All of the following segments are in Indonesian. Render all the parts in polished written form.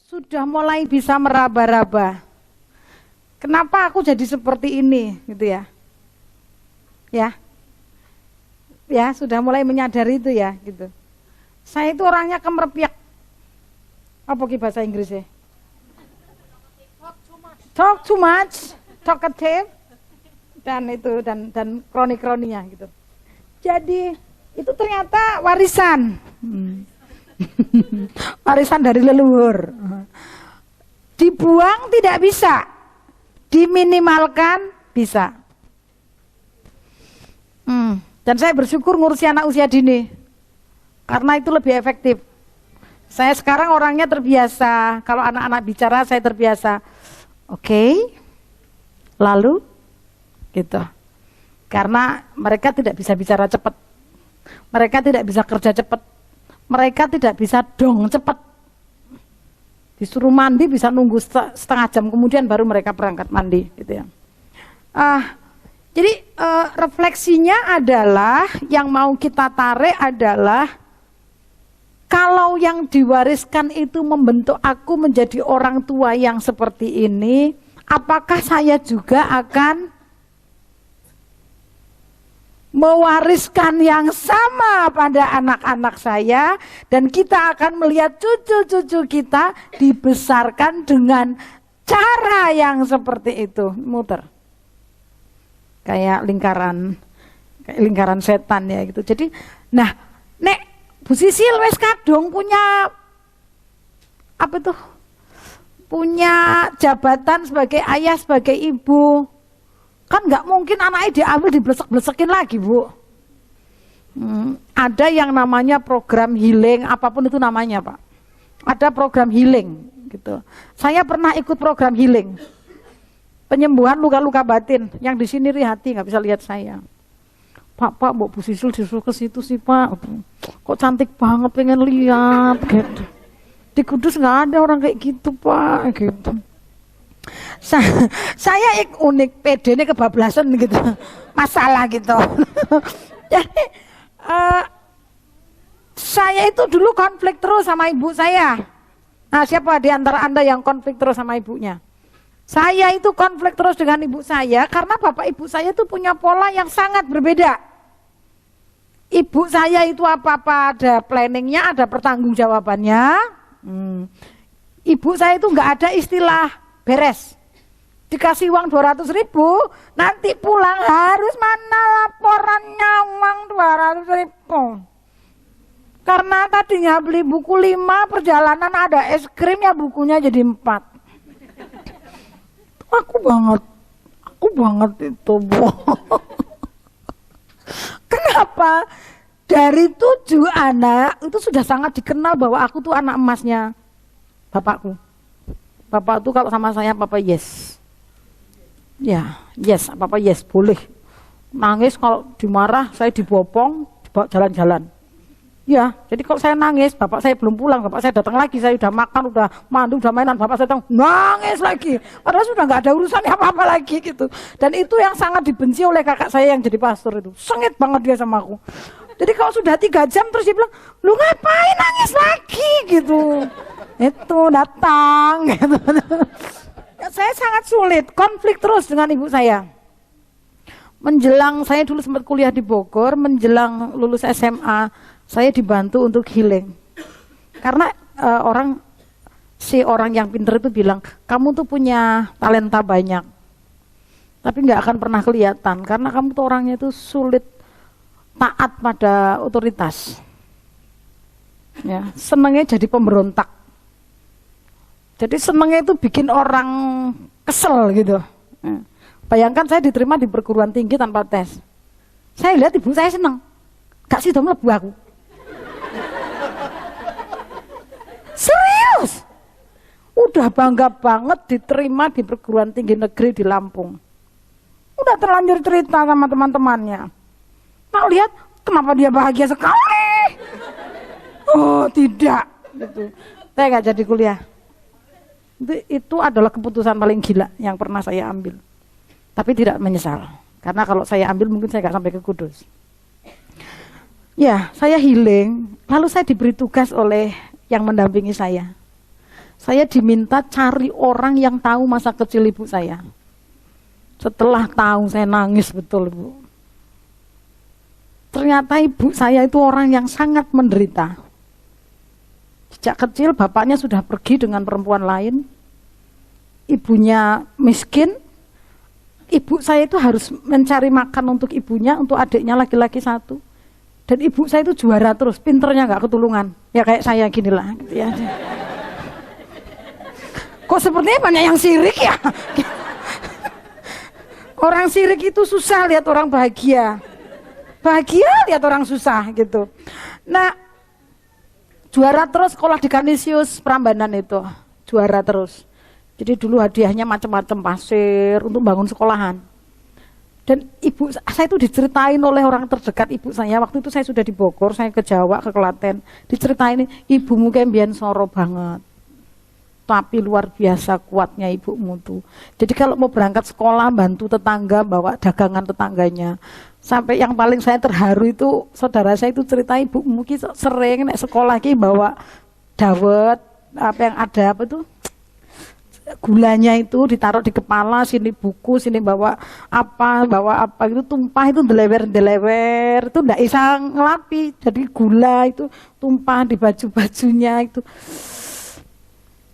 sudah mulai bisa meraba-raba. Kenapa aku jadi seperti ini, gitu ya? Ya, sudah mulai menyadari itu ya, gitu. Saya itu orangnya kemerpiak. Apa ki bahasa Inggrisnya? Talk too much, talkative, dan kroni-kroninya gitu. Jadi itu ternyata warisan. Warisan dari leluhur. Dibuang tidak bisa, diminimalkan bisa. Dan saya bersyukur ngurusi anak usia dini, karena itu lebih efektif. Saya sekarang orangnya terbiasa, kalau anak-anak bicara saya terbiasa. Oke, lalu gitu. Karena mereka tidak bisa bicara cepat, mereka tidak bisa kerja cepat, mereka tidak bisa dong cepat. Disuruh mandi bisa nunggu setengah jam kemudian baru mereka berangkat mandi, gitu ya. Jadi refleksinya adalah yang mau kita tarik adalah kalau yang diwariskan itu membentuk aku menjadi orang tua yang seperti ini, apakah saya juga akan mewariskan yang sama pada anak-anak saya, dan kita akan melihat cucu-cucu kita dibesarkan dengan cara yang seperti itu, muter. Kayak lingkaran setan ya gitu. Jadi, nah, nek Bu Sisil wes kadung punya apa tuh? Punya jabatan sebagai ayah, sebagai ibu. Kan nggak mungkin anaknya diambil diblesek-blesekin lagi, Bu. Ada yang namanya program healing, apapun itu namanya, Pak. Ada program healing gitu. Saya pernah ikut program healing. Penyembuhan luka-luka batin, yang di sini hati nggak bisa lihat saya. Pak, Bu Sisil disuruh ke situ sih, Pak. Kok cantik banget, pengen lihat gitu. Di Kudus nggak ada orang kayak gitu, Pak, gitu. Saya unik, PD ini kebablasan gitu, masalah gitu. Jadi saya itu dulu konflik terus sama ibu saya. Nah, siapa di antara Anda yang konflik terus sama ibunya? Saya itu konflik terus dengan ibu saya karena bapak ibu saya itu punya pola yang sangat berbeda. Ibu saya itu apa-apa ada planningnya, ada pertanggungjawabannya. Ibu saya itu nggak ada istilah beres. Dikasih uang 200.000, nanti pulang harus mana laporannya uang 200.000. Karena tadinya beli buku 5, perjalanan ada es krim ya bukunya jadi 4. Aku banget itu, Bu. Kenapa? Dari 7 anak itu sudah sangat dikenal bahwa aku tuh anak emasnya bapakku. Bapak tuh kalau sama saya papa yes. Ya, yes, papa yes, boleh. Nangis kalau dimarah saya dibopong, dibawa jalan-jalan. Ya, jadi kalau saya nangis, bapak saya belum pulang, bapak saya datang lagi, saya udah makan, udah mandi, udah mainan, bapak saya datang, nangis lagi. Padahal sudah nggak ada urusan apa-apa lagi gitu. Dan itu yang sangat dibenci oleh kakak saya yang jadi pastor itu. Sengit banget dia sama aku. Jadi kalau sudah 3 jam terus dia bilang, lu ngapain nangis lagi gitu. Itu datang gitu. Saya sangat sulit, konflik terus dengan ibu saya. Menjelang, saya dulu sempat kuliah di Bogor, menjelang lulus SMA, saya dibantu untuk healing. Karena orang yang pintar itu bilang, kamu tuh punya talenta banyak, tapi nggak akan pernah kelihatan, karena kamu tuh orangnya itu sulit taat pada otoritas. Ya, senengnya jadi pemberontak. Jadi senengnya itu bikin orang kesel gitu. Ya. Bayangkan saya diterima di perguruan tinggi tanpa tes. Saya lihat ibu saya seneng, gak sih dong mlebu aku. Serius, udah bangga banget diterima di perguruan tinggi negeri di Lampung. Udah terlanjur cerita sama teman-temannya. Nah lihat, kenapa dia bahagia sekali? Oh tidak, gitu. Saya nggak jadi kuliah. Itu adalah keputusan paling gila yang pernah saya ambil. Tapi tidak menyesal, karena kalau saya ambil mungkin saya nggak sampai ke Kudus. Ya, saya healing, lalu saya diberi tugas oleh yang mendampingi saya. Saya diminta cari orang yang tahu masa kecil ibu saya. Setelah tahu saya nangis betul, Bu. Ternyata ibu saya itu orang yang sangat menderita. Sejak kecil bapaknya sudah pergi dengan perempuan lain. Ibunya miskin. Ibu saya itu harus mencari makan untuk ibunya, untuk adiknya laki-laki satu. Dan ibu saya itu juara terus, pinternya nggak ketulungan. Ya kayak saya gini lah. Gitu ya. Kok sepertinya banyak yang sirik ya? Orang sirik itu susah lihat orang bahagia. Bahagia lihat orang susah gitu. Nah, juara terus sekolah di Kanisius Prambanan itu. Juara terus. Jadi dulu hadiahnya macam-macam, pasir untuk bangun sekolahan. Dan ibu saya itu diceritain oleh orang terdekat ibu saya. Waktu itu saya sudah di Bogor, saya ke Jawa, ke Klaten. Diceritain, ibumu kembian soro banget. Tapi luar biasa kuatnya ibumu tuh. Jadi kalau mau berangkat sekolah, bantu tetangga, bawa dagangan tetangganya. Sampai yang paling saya terharu itu, saudara saya itu cerita ibumu sering naik sekolah bawa dawet, apa yang ada apa tuh, gulanya itu ditaruh di kepala, sini buku, sini bawa apa itu tumpah, itu delewer itu ndak bisa ngelapi, jadi gula itu tumpah di baju-bajunya itu.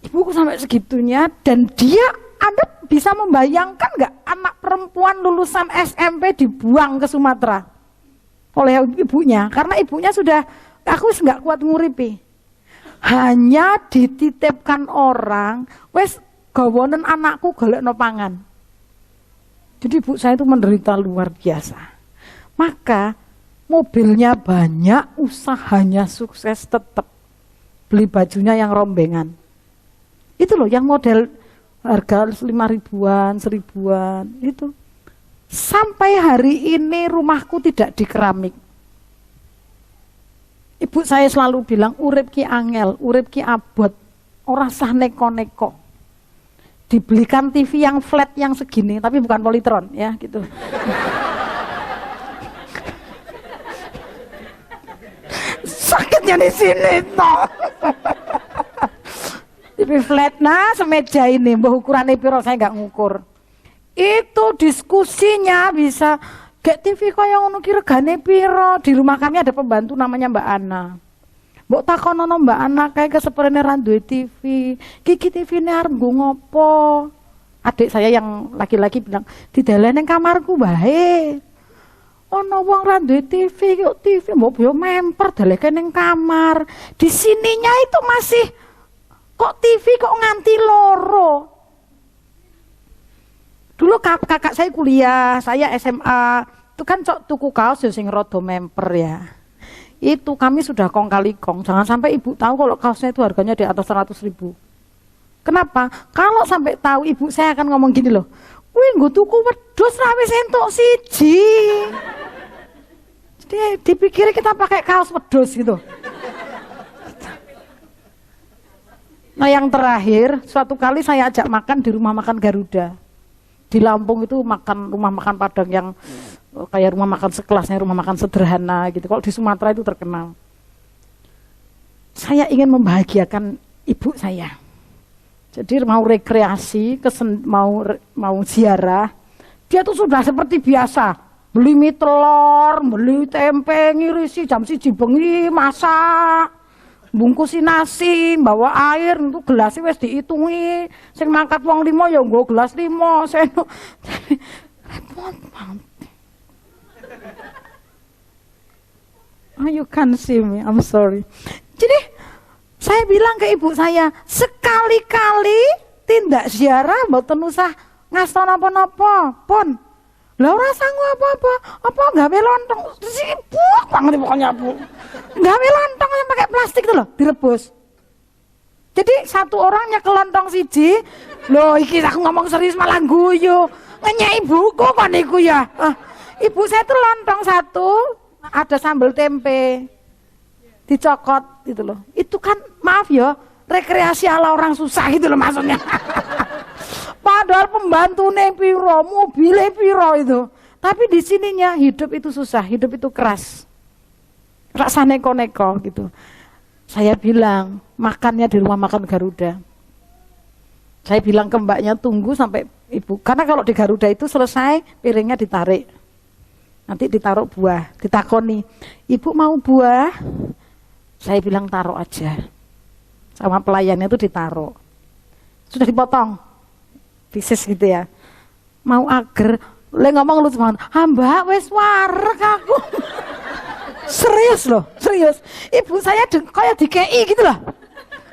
Ibuku sampai segitunya, dan dia, Anda bisa membayangkan nggak anak perempuan lulusan SMP dibuang ke Sumatera oleh ibunya, karena ibunya sudah, aku nggak kuat nguripi, hanya dititipkan orang, wes gawonen anakku golekno pangan. Jadi ibu saya itu menderita luar biasa. Maka mobilnya banyak, usahanya sukses tetap. Beli bajunya yang rombengan. Itu loh yang model harga 5.000-an, 1.000-an itu. Sampai hari ini rumahku tidak di keramik. Ibu saya selalu bilang urip ki angel, urip ki abot, ora sah neko-neko. Dibelikan TV yang flat yang segini, tapi bukan Polytron ya gitu. Sakitnya di sini toh. TV flat nah semeja ini, mbah ukurannya piro saya nggak ngukur. Itu diskusinya bisa gak TV kaya ngono ki regane piro. Di rumah kami ada pembantu namanya Mbak Ana. Mbok takonono Mbak Ana kayak keseperene ra duwe TV. Kiki TV-ne arep nggo ngopo? Adik saya yang laki-laki bilang, "Didelen ning kamarku bae." Ono wong ra duwe TV, kok TV mbok yo memper daleke ning kamar. Di sininya itu masih kok TV kok nganti loro. Dulu kakak saya kuliah, saya SMA, itu kan tuku kaos yo sing rada memper ya. Itu kami sudah kong kali kong, jangan sampai ibu tahu kalau kaosnya itu harganya di atas 100.000. Kenapa? Kalau sampai tahu ibu saya akan ngomong gini loh, wih nggo tuku wedhus ra wis entuk siji. Jadi dipikir kita pakai kaos wedhus gitu. Nah yang terakhir, suatu kali saya ajak makan di rumah makan Garuda. Di Lampung itu makan rumah makan Padang yang kayak rumah makan sekelasnya, rumah makan sederhana gitu. Kalau di Sumatera itu terkenal. Saya ingin membahagiakan ibu saya. Jadi mau rekreasi, mau ziarah, dia tuh sudah seperti biasa. Beli mie telur, beli tempe, ngirisi jam 1 bengi, masak. Bungkusi nasi, bawa air, untuk gelasnya wis dihitungi. Sing mangkat wong 5 ya nggo gelas 5. Repot banget. Oh, you can see me, I'm sorry. Jadi saya bilang ke ibu saya, sekali-kali tindak ziarah mboten usah ngasta napa-napa, pun. Lah ora sanggup apa-apa, apa gawe lontong, sibuk banget pokoknya Bu. Gawe lontong yang pakai plastik itu loh, direbus. Jadi satu orang nyekel lontong siji, loh iki aku ngomong serius malah guyu. Ngenyek ibuku kok niku ya. Ibu saya tuh lontong satu, ada sambal tempe, dicokot gitu loh. Itu kan maaf ya, rekreasi ala orang susah gitu loh maksudnya. Padahal pembantunya piro, mobilnya piro itu. Tapi di sininya hidup itu susah, hidup itu keras. Rasa neko-neko gitu. Saya bilang, makannya di rumah makan Garuda. Saya bilang ke mbaknya tunggu sampai ibu, karena kalau di Garuda itu selesai piringnya ditarik, nanti ditaruh buah, ditakoni, ibu mau buah? Saya bilang taruh aja, sama pelayannya itu ditaruh, sudah dipotong, pisis gitu ya, mau agar, le ngomong lu cuma, mbak wes warek aku, serius loh, serius, ibu saya kayak di KI gitu loh.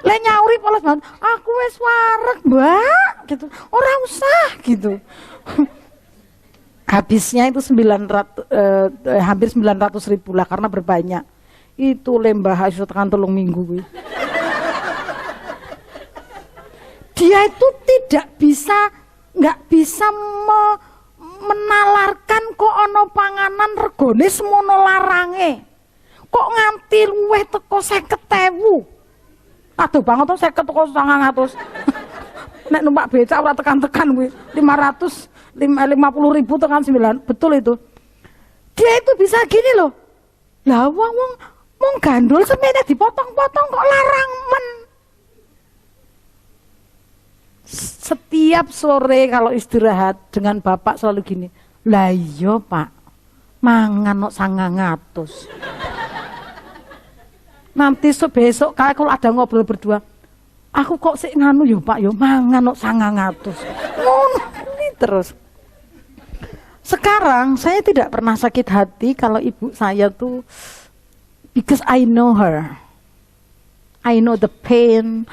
Le nyauri polos banget, aku wes warek mbak, gitu, orang usah gitu. Habisnya itu hampir 900.000 lah karena berbanyak. Itu lembah iso tekan 3 minggu. Dia itu nggak bisa menalarkan kok ono panganan regone semono larange. Kok nganti luweh teko 50.000. Aduh banget tuh 50 teko 900. Nek numpak becak ora tekan-tekan kuwi 550.000 tekan 9, betul itu. Dia itu bisa gini loh. Lah wong gandul semene dipotong-potong kok larang men. Setiap sore kalau istirahat dengan bapak selalu gini. Lah iya Pak, mangan kok 900. Nanti besok kalau ada ngobrol berdua, aku kok sik nganu yo Pak yo mangan kok 900. Ngono terus. Sekarang saya tidak pernah sakit hati kalau ibu saya tuh, because I know her. I know the pain.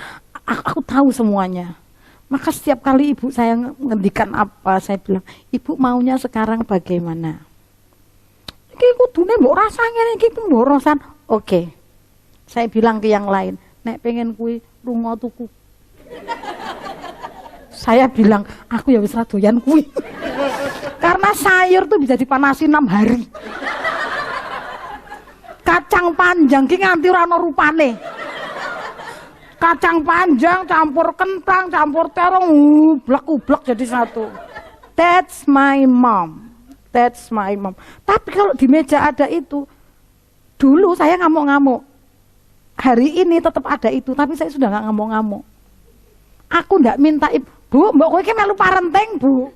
Aku tahu semuanya. Maka setiap kali ibu saya ngendikan apa, saya bilang, ibu maunya sekarang bagaimana? Iki kudune mbok rasane iki pemborosan. Oke. Saya bilang ke yang lain, nek pengen kuwi lunga tuku. Saya bilang, aku ya wis ra doyan kuwi. Karena sayur tuh bisa dipanasi 6 hari. Kacang panjang ki nganti ora ono rupane. Kacang panjang campur kentang, campur terong, ublek-ublek jadi satu. That's my mom. That's my mom. Tapi kalau di meja ada itu, dulu saya ngamuk-ngamuk. Hari ini tetap ada itu, tapi saya sudah nggak ngamuk-ngamuk. Aku nggak minta ibu, mbak kowe ki melu parenting bu.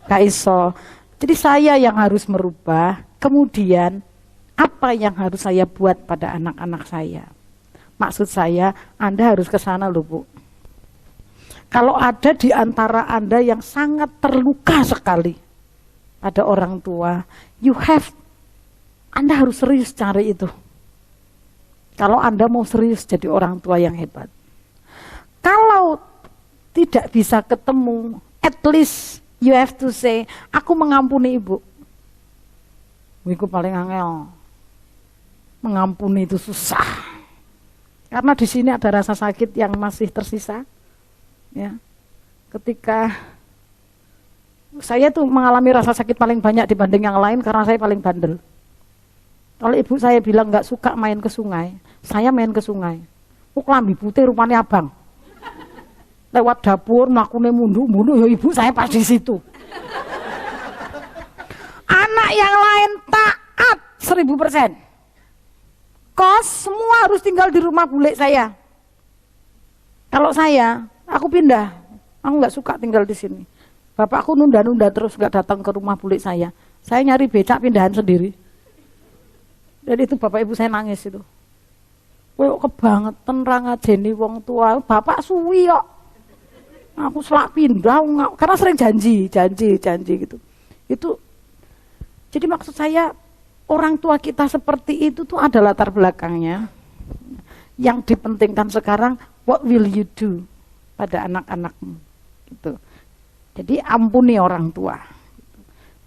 Gak iso. Jadi saya yang harus merubah. Kemudian apa yang harus saya buat pada anak-anak saya? Maksud saya, Anda harus ke sana loh bu. Kalau ada di antara Anda yang sangat terluka sekali pada orang tua, Anda harus serius cari itu. Kalau Anda mau serius jadi orang tua yang hebat. Kalau tidak bisa ketemu, at least you have to say, aku mengampuni ibu. Iku paling angel. Mengampuni itu susah. Karena di sini ada rasa sakit yang masih tersisa. Ya. Ketika saya tuh mengalami rasa sakit paling banyak dibanding yang lain karena saya paling bandel. Kalau ibu saya bilang nggak suka main ke sungai, saya main ke sungai. Klambi putih rupanya abang. Lewat dapur, nakune mundu-mundu, ya ibu saya pas di situ. Anak yang lain taat 1000%. Kos semua harus tinggal di rumah bule saya. Kalau saya, aku pindah. Aku nggak suka tinggal di sini. Bapakku nunda-nunda terus nggak datang ke rumah bule saya. Saya nyari becak pindahan sendiri. Jadi itu bapak ibu saya nangis itu. Kowe kebangetan ra ngajeni wong tua. Bapak suwi kok. Aku selak pindah karena sering janji gitu. Itu jadi maksud saya orang tua kita seperti itu tuh ada latar belakangnya. Yang dipentingkan sekarang, what will you do pada anak-anakmu gitu. Jadi ampuni orang tua.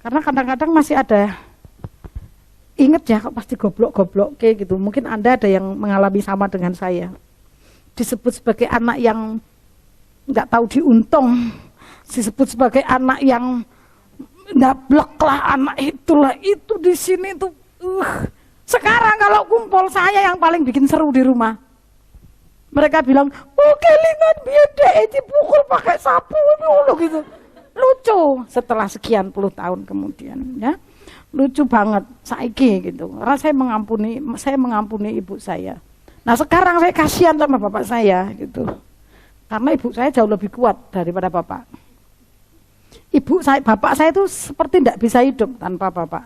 Karena kadang-kadang masih ada, ingat ya kok pasti goblok-goblok kayak gitu. Mungkin Anda ada yang mengalami sama dengan saya. Disebut sebagai anak yang nggak tahu diuntung, disebut sebagai anak yang ndablek lah, anak itulah itu di sini tuh. Sekarang kalau kumpul saya yang paling bikin seru di rumah. Mereka bilang, oh kelingan beda, dipukul pakai sapu gitu. Lucu setelah sekian puluh tahun kemudian, ya. Lucu banget saiki gitu. Karena saya mengampuni ibu saya. Nah sekarang saya kasihan sama bapak saya gitu. Karena ibu saya jauh lebih kuat daripada bapak. Bapak saya itu seperti tidak bisa hidup tanpa bapak.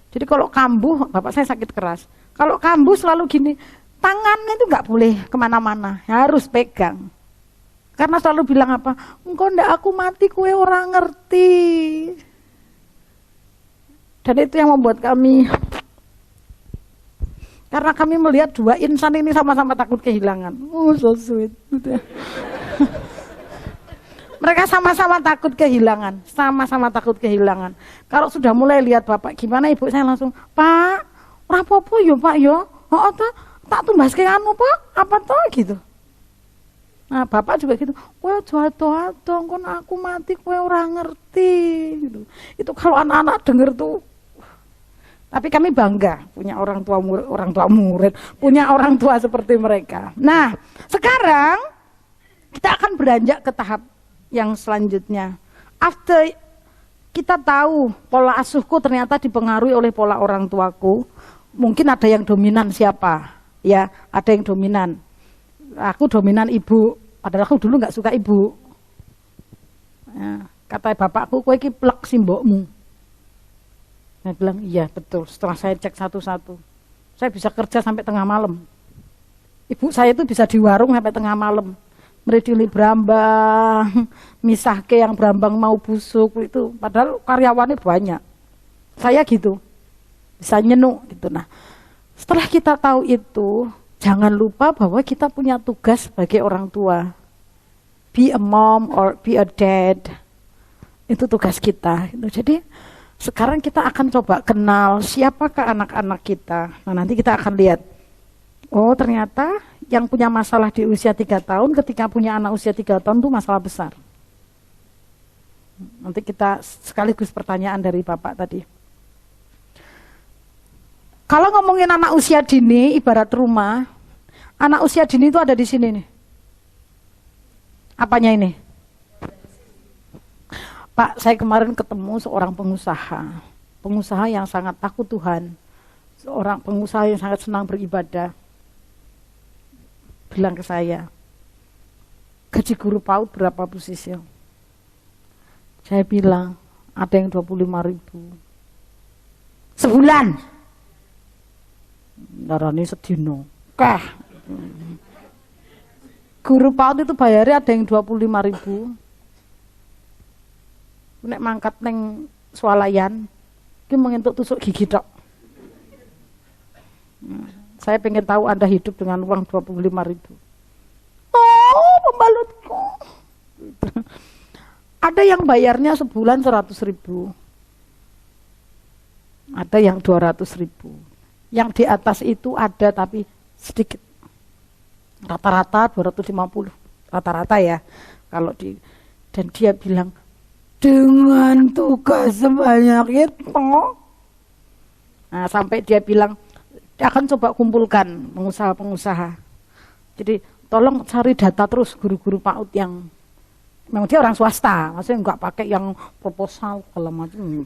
Jadi kalau kambuh, bapak saya sakit keras. Kalau kambuh selalu gini, tangannya itu nggak boleh kemana-mana, harus pegang. Karena selalu bilang apa? Engkau ndak aku mati, kue orang ngerti. Dan itu yang membuat kami, karena kami melihat dua insan ini sama-sama takut kehilangan. Oh, so sweet. Mereka sama-sama takut kehilangan, sama-sama takut kehilangan. Kalau sudah mulai lihat bapak gimana, ibu saya langsung, Pak, ora apa-apa yo Pak yo, tak tumbaske anu Pak, apa toh gitu. Nah bapak juga gitu, kowe aja kon aku mati kowe ora ngerti gitu. Itu kalau anak-anak denger tuh. Tapi kami bangga punya orang tua murid, punya orang tua seperti mereka. Nah, sekarang kita akan beranjak ke tahap yang selanjutnya. After kita tahu pola asuhku ternyata dipengaruhi oleh pola orang tuaku, mungkin ada yang dominan siapa? Ya, ada yang dominan. Aku dominan ibu, padahal aku dulu nggak suka ibu. Ya, kata bapakku, kowe iki plek si mbokmu. Saya bilang, iya betul. Setelah saya cek satu-satu, saya bisa kerja sampai tengah malam. Ibu saya itu bisa di warung sampai tengah malam. Meredili berambang, misahke yang berambang mau busuk itu. Padahal karyawannya banyak. Saya gitu, bisa nyenuk gitu. Nah, setelah kita tahu itu, jangan lupa bahwa kita punya tugas sebagai orang tua. Be a mom or be a dad. Itu tugas kita. Jadi sekarang kita akan coba kenal siapakah anak-anak kita. Nah nanti kita akan lihat, oh ternyata yang punya masalah di usia 3 tahun ketika punya anak usia 3 tahun itu masalah besar. Nanti kita sekaligus pertanyaan dari Bapak tadi. Kalau ngomongin anak usia dini, ibarat rumah, anak usia dini itu ada di sini nih. Apanya ini? Pak, saya kemarin ketemu seorang pengusaha yang sangat takut Tuhan, seorang pengusaha yang sangat senang beribadah, bilang ke saya, gaji guru PAUD berapa Bu Sisil? Saya bilang, ada yang 25.000 sebulan. Darani sedino, guru PAUD itu bayarnya ada yang 25.000. Nek mangkat neng swalayan, ki mengentuk tusuk gigi tok. Saya pengen tahu Anda hidup dengan uang 25.000. Oh, pembalutku. Ada yang bayarnya sebulan 100.000. Ada yang 200.000. Yang di atas itu ada tapi sedikit. Rata-rata 250. Rata-rata ya. Dan dia bilang, dengan tugas sebanyak itu, nah, sampai dia bilang dia akan coba kumpulkan pengusaha-pengusaha. Jadi tolong cari data terus guru-guru PAUD yang memang dia orang swasta, maksudnya nggak pakai yang proposal kalau macam.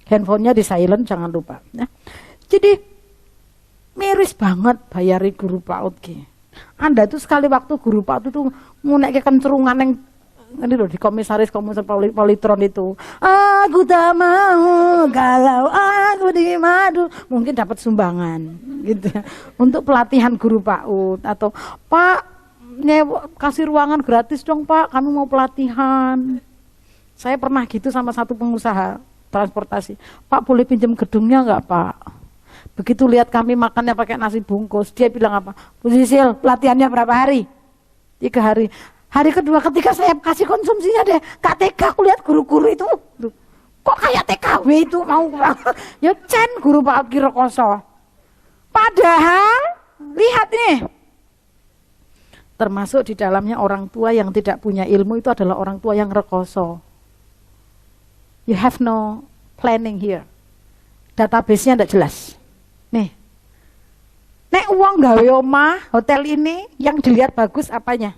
Handphonenya di silent jangan lupa. Ya. Jadi miris banget bayari guru PAUD ki. Anda tuh sekali waktu guru PAUD itu ngunek kencerungan yang ini loh di komisaris Politron itu. Aku tak mau kalau aku di madu, mungkin dapat sumbangan gitu untuk pelatihan guru PAUD atau Pak kasih ruangan gratis dong Pak, kami mau pelatihan. Saya pernah gitu sama satu pengusaha transportasi. Pak boleh pinjam gedungnya nggak Pak? Begitu lihat kami makannya pakai nasi bungkus, dia bilang apa? Bu Sisil, pelatihannya berapa hari? 3 hari. Hari kedua ketika saya kasih konsumsinya deh, KTK aku lihat guru-guru itu, kok kayak TKW itu mau ya Cen guru PAUD Kirokoso. Padahal lihat nih, termasuk di dalamnya orang tua yang tidak punya ilmu itu adalah orang tua yang rekoso. You have no planning here. Database-nya tidak jelas. Nih, nek uang gawe omah hotel ini yang dilihat bagus apanya?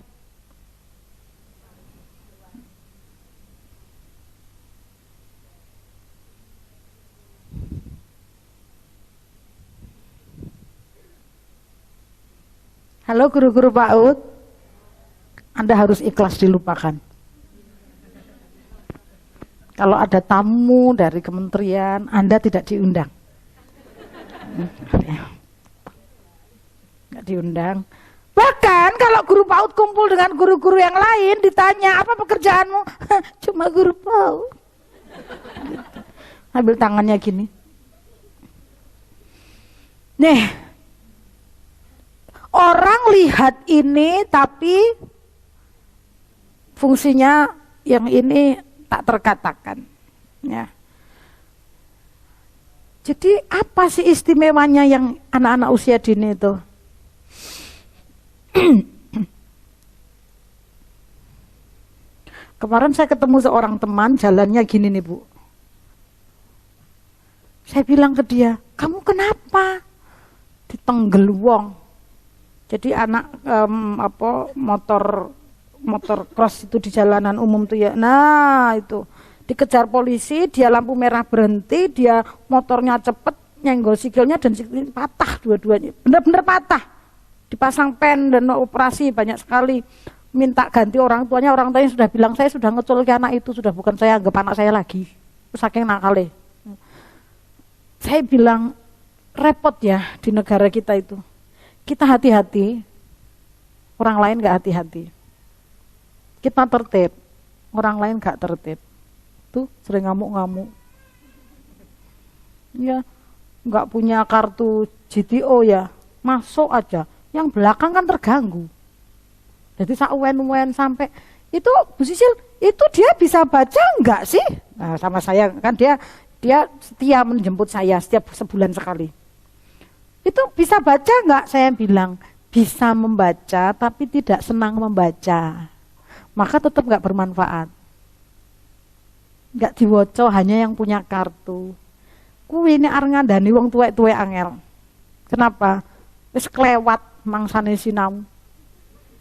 Halo guru-guru PAUD, Anda harus ikhlas dilupakan. Kalau ada tamu dari kementerian, Anda tidak diundang. Nggak diundang. Bahkan kalau guru PAUD kumpul dengan guru-guru yang lain, ditanya, apa pekerjaanmu? Cuma guru PAUD. Gitu. Ambil tangannya gini. Nih, orang lihat ini tapi fungsinya yang ini tak terkatakan. Ya. Jadi apa sih istimewanya yang anak-anak usia dini itu? Kemarin saya ketemu seorang teman, jalannya gini nih Bu. Saya bilang ke dia, kamu kenapa? Ditenggel wong. Jadi anak motor cross itu di jalanan umum tuh ya. Nah itu dikejar polisi, dia lampu merah berhenti, dia motornya cepet, nyenggol sikilnya dan sikilnya patah dua-duanya. Benar-benar patah. Dipasang pen dan operasi banyak sekali. Minta ganti orang tuanya sudah bilang saya sudah ngecul ke anak itu, sudah bukan saya, anggap anak saya lagi. Saking nakalnya. Saya bilang repot ya di negara kita itu. Kita hati-hati, orang lain gak hati-hati. Kita tertib, orang lain gak tertib. Tuh sering ngamuk-ngamuk. Ya, gak punya kartu GTO ya, masuk aja. Yang belakang kan terganggu. Jadi wen sampai itu Bu Sisil, itu dia bisa baca enggak sih? Nah, sama saya kan dia setia menjemput saya setiap sebulan sekali. Itu bisa baca enggak? Saya bilang bisa membaca tapi tidak senang membaca. Maka tetap enggak bermanfaat. Enggak diwoco, hanya yang punya kartu. Kuwi ini arep ngandani wong tuwek-tuwek angel. Kenapa? Wis kelewat mangsane sinau.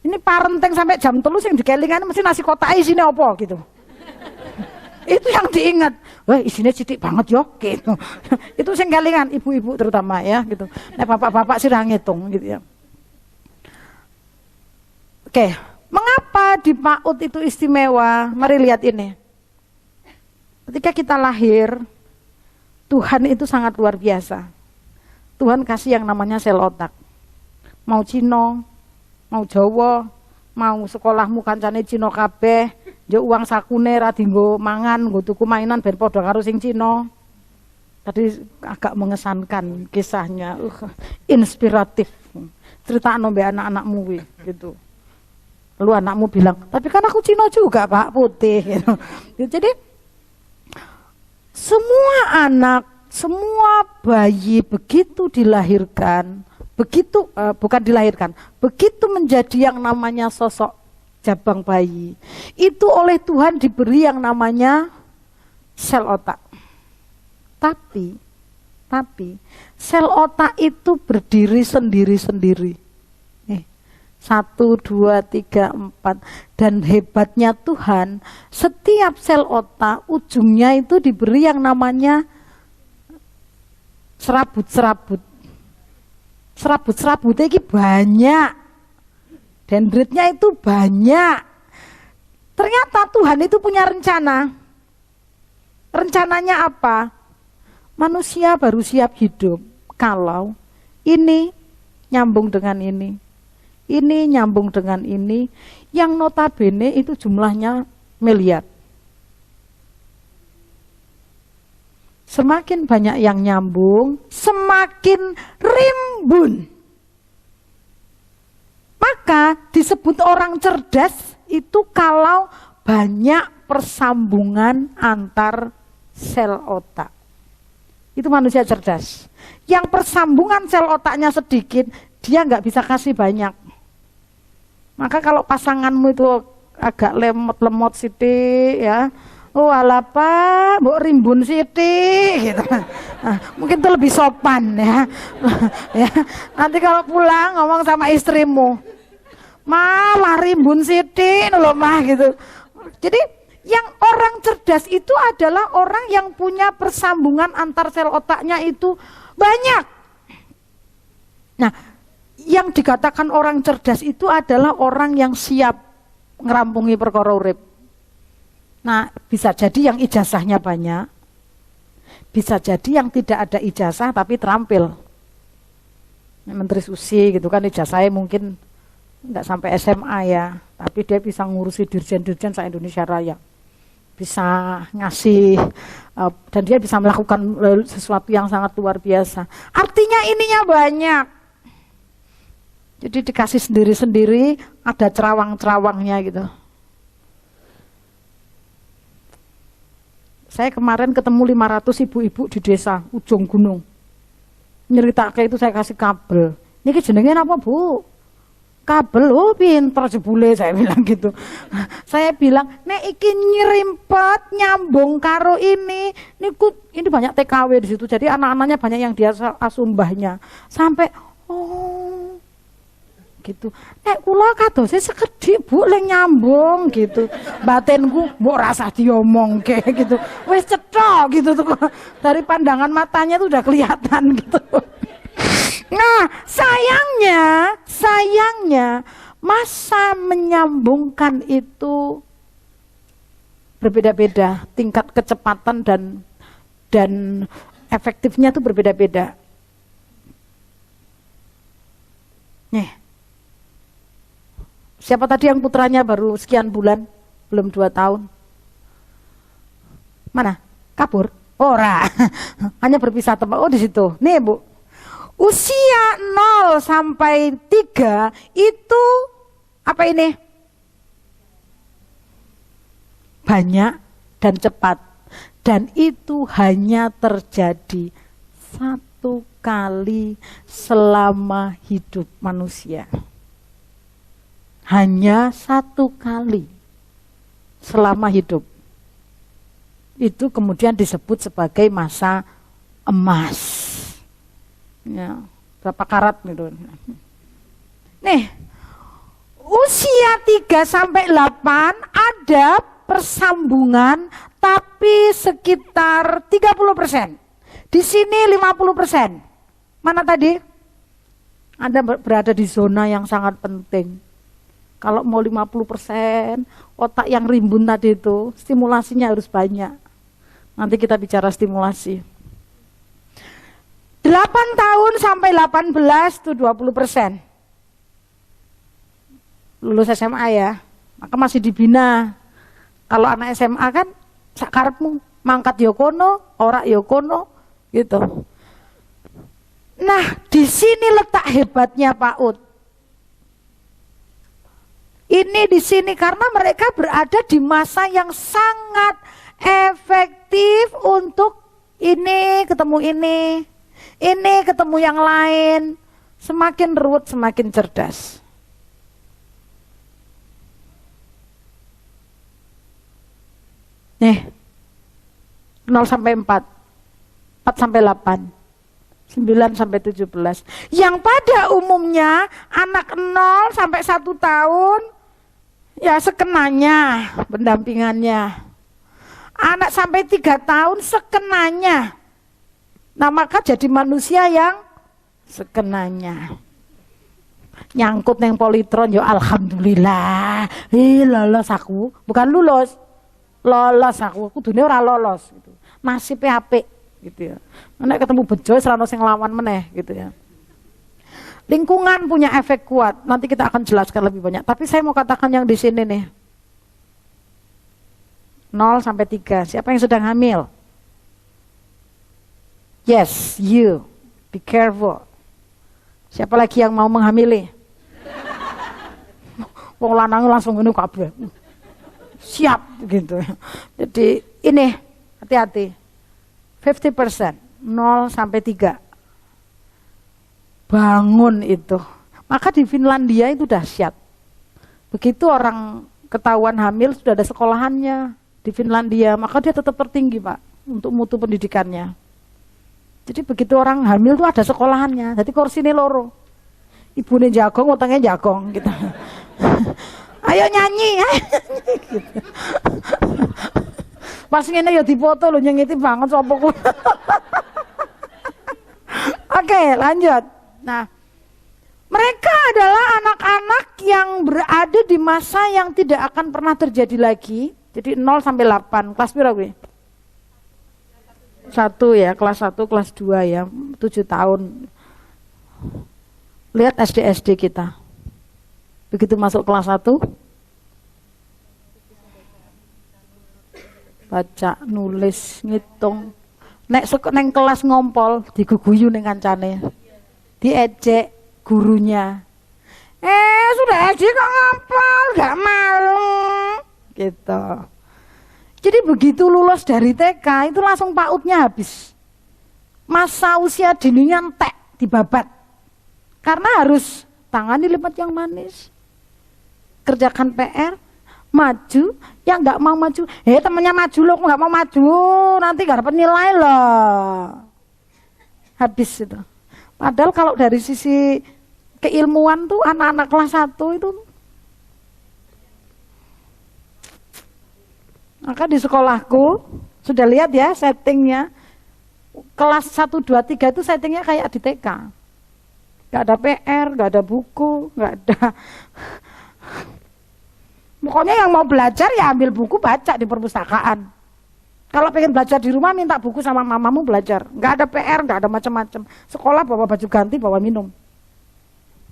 Ini parenting sampai jam 3 sing dikelingan mesti nasi kotak isine apa gitu. Itu yang diingat. Wah, isinya sithik banget yo gitu. Itu sing kelingan ibu-ibu terutama ya gitu. Nek bapak-bapak sih ra ngitung gitu ya. Oke, mengapa di PAUD itu istimewa? Mari lihat ini. Ketika kita lahir, Tuhan itu sangat luar biasa. Tuhan kasih yang namanya sel otak. Mau Cino, mau Jawa, mau sekolahmu kancane Cino kabeh, njuk uang sakune ra dienggo mangan, nggo tuku mainan ben padha karo sing Cino. Tadi agak mengesankan kisahnya, inspiratif. Critakno mbek anak-anakmu kuwi gitu. Lalu anakmu bilang, "Tapi kan aku Cino juga, Pak, putih." Gitu. Jadi semua anak, semua bayi begitu dilahirkan, begitu menjadi yang namanya sosok jabang bayi, itu oleh Tuhan diberi yang namanya sel otak. Tapi sel otak itu berdiri sendiri-sendiri. 1, 2, 3, 4. Dan hebatnya Tuhan, setiap sel otak ujungnya itu diberi yang namanya serabut-serabut. Serabut-serabutnya ini banyak. Dendritnya itu banyak. Ternyata Tuhan itu punya rencana. Rencananya apa? Manusia baru siap hidup kalau ini nyambung dengan ini. Ini nyambung dengan ini. Yang notabene itu jumlahnya miliar. Semakin banyak yang nyambung, semakin rimbun. Maka disebut orang cerdas itu kalau banyak persambungan antar sel otak. Itu manusia cerdas. Yang persambungan sel otaknya sedikit, dia nggak bisa kasih banyak. Maka kalau pasanganmu itu agak lemot-lemot sithik ya, oh alapa, mbok rimbun sithik gitu. Nah, mungkin itu lebih sopan ya. Ya. Nanti kalau pulang ngomong sama istrimu, malah rimbun sithik lho mah gitu. Jadi yang orang cerdas itu adalah orang yang punya persambungan antar sel otaknya itu banyak. Nah, Yang dikatakan orang cerdas itu adalah orang yang siap ngerampungi perkara urip. Nah, bisa jadi yang ijazahnya banyak, bisa jadi yang tidak ada ijazah tapi terampil. Menteri Susi gitu kan, ijazahnya mungkin enggak sampai SMA ya, tapi dia bisa ngurusi dirjen-dirjen se-Indonesia Raya. Bisa ngasih dan dia bisa melakukan sesuatu yang sangat luar biasa. Artinya ininya banyak. Jadi dikasih sendiri-sendiri, ada cerawang-cerawangnya gitu. Saya kemarin ketemu 500 ibu-ibu di desa ujung gunung. Nyerita kayak itu saya kasih kabel. Ini jenenge apa, Bu? Kabel, oh pinter jebule, saya bilang gitu. Saya bilang, nek iki nyerimpet nyambung karo ini banyak TKW di situ. Jadi anak-anaknya banyak yang dia asumbahnya. Sampai oh gitu. Nek kula kadose sekedhik Bu leng nyambung gitu. Batinku mbok rasah diomongke gitu. Wis cetha gitu tuh. Dari pandangan matanya tuh udah kelihatan gitu. Nah, sayangnya masa menyambungkan itu berbeda-beda, tingkat kecepatan dan efektifnya itu berbeda-beda. Nih, siapa tadi yang putranya baru sekian bulan, belum 2 tahun? Mana? Kabur? Ora, hanya berpisah tempat. Oh di situ. Nih Bu. Usia 0 sampai 3 itu apa ini? Banyak dan cepat. Dan itu hanya terjadi 1 kali selama hidup manusia. Hanya 1 kali selama hidup. Itu kemudian disebut sebagai masa emas. Ya, berapa karat gitu. Nih, usia 3 sampai 8 ada persambungan tapi sekitar 30%. Di sini 50%. Mana tadi? Anda berada di zona yang sangat penting. Kalau mau 50%, otak yang rimbun tadi itu, stimulasinya harus banyak. Nanti kita bicara stimulasi. 8 tahun sampai 18 itu 20%. Lulus SMA ya, maka masih dibina. Kalau anak SMA kan sakarepmu mangkat yokono, ora yokono gitu. Nah, di sini letak hebatnya Pak Ud. Ini di sini karena mereka berada di masa yang sangat efektif untuk ini ketemu ini ketemu yang lain, semakin ruwet semakin cerdas. Nih, 0 sampai 4, 4 sampai 8, 9 sampai 17. Yang pada umumnya anak 0 sampai 1 tahun, ya sekenanya pendampingannya. Anak sampai 3 tahun sekenanya. Nah maka jadi manusia yang sekenanya. Nyangkut neng politron, ya alhamdulillah. Lolos aku, bukan lulus. Lolos aku dunia ora lolos gitu. Nasibnya apik gitu ya. Nek ketemu bejo serano sing lawan meneh gitu ya. Lingkungan punya efek kuat. Nanti kita akan jelaskan lebih banyak. Tapi saya mau katakan yang di sini nih. 0 sampai 3. Siapa yang sedang hamil? Yes, you. Be careful. Siapa lagi yang mau menghamili? Wong lanang langsung ngono kabeh. Siap gitu. Jadi ini hati-hati. 50%, 0 sampai 3. Bangun itu. Maka di Finlandia itu dahsyat. Begitu orang ketahuan hamil sudah ada sekolahannya di Finlandia, maka dia tetap tertinggi Pak untuk mutu pendidikannya. Jadi begitu orang hamil tuh ada sekolahannya. Jadi kursine loro. Ibune jagong, utangnya jagong gitu. Ayo nyanyi. Gitu. Pas ngene ya dipoto lho nyengiti banget sapa ku. Oke, lanjut. Nah, Mereka adalah anak-anak yang berada di masa yang tidak akan pernah terjadi lagi. Jadi 0 sampai 8. Kelas berapa gue? 1 ya, kelas 1, kelas 2 ya, 7 tahun. Lihat SD-SD kita. Begitu masuk kelas 1, baca, nulis, ngitung. Nek neng kelas ngompol, diguguyu neng kancane. Diejek gurunya. Sudah SD kok ngompol, gak malu. Gitu. Jadi begitu lulus dari TK, itu langsung PAUD-nya habis. Masa usia dininya entek, dibabat. Karena harus tangan dilipat yang manis. Kerjakan PR, maju, yang nggak mau maju, temennya maju loh, nggak mau maju, nanti nggak dapat nilai loh, habis itu. Padahal kalau dari sisi keilmuan tuh anak-anak kelas 1 itu, maka di sekolahku sudah lihat ya settingnya, kelas 1, 2, 3 itu settingnya kayak di TK, nggak ada PR, nggak ada buku, nggak ada. Pokoknya yang mau belajar ya ambil buku baca di perpustakaan. Kalau pengen belajar di rumah minta buku sama mamamu belajar. Nggak ada PR, nggak ada macam-macam. Sekolah bawa baju ganti, bawa minum.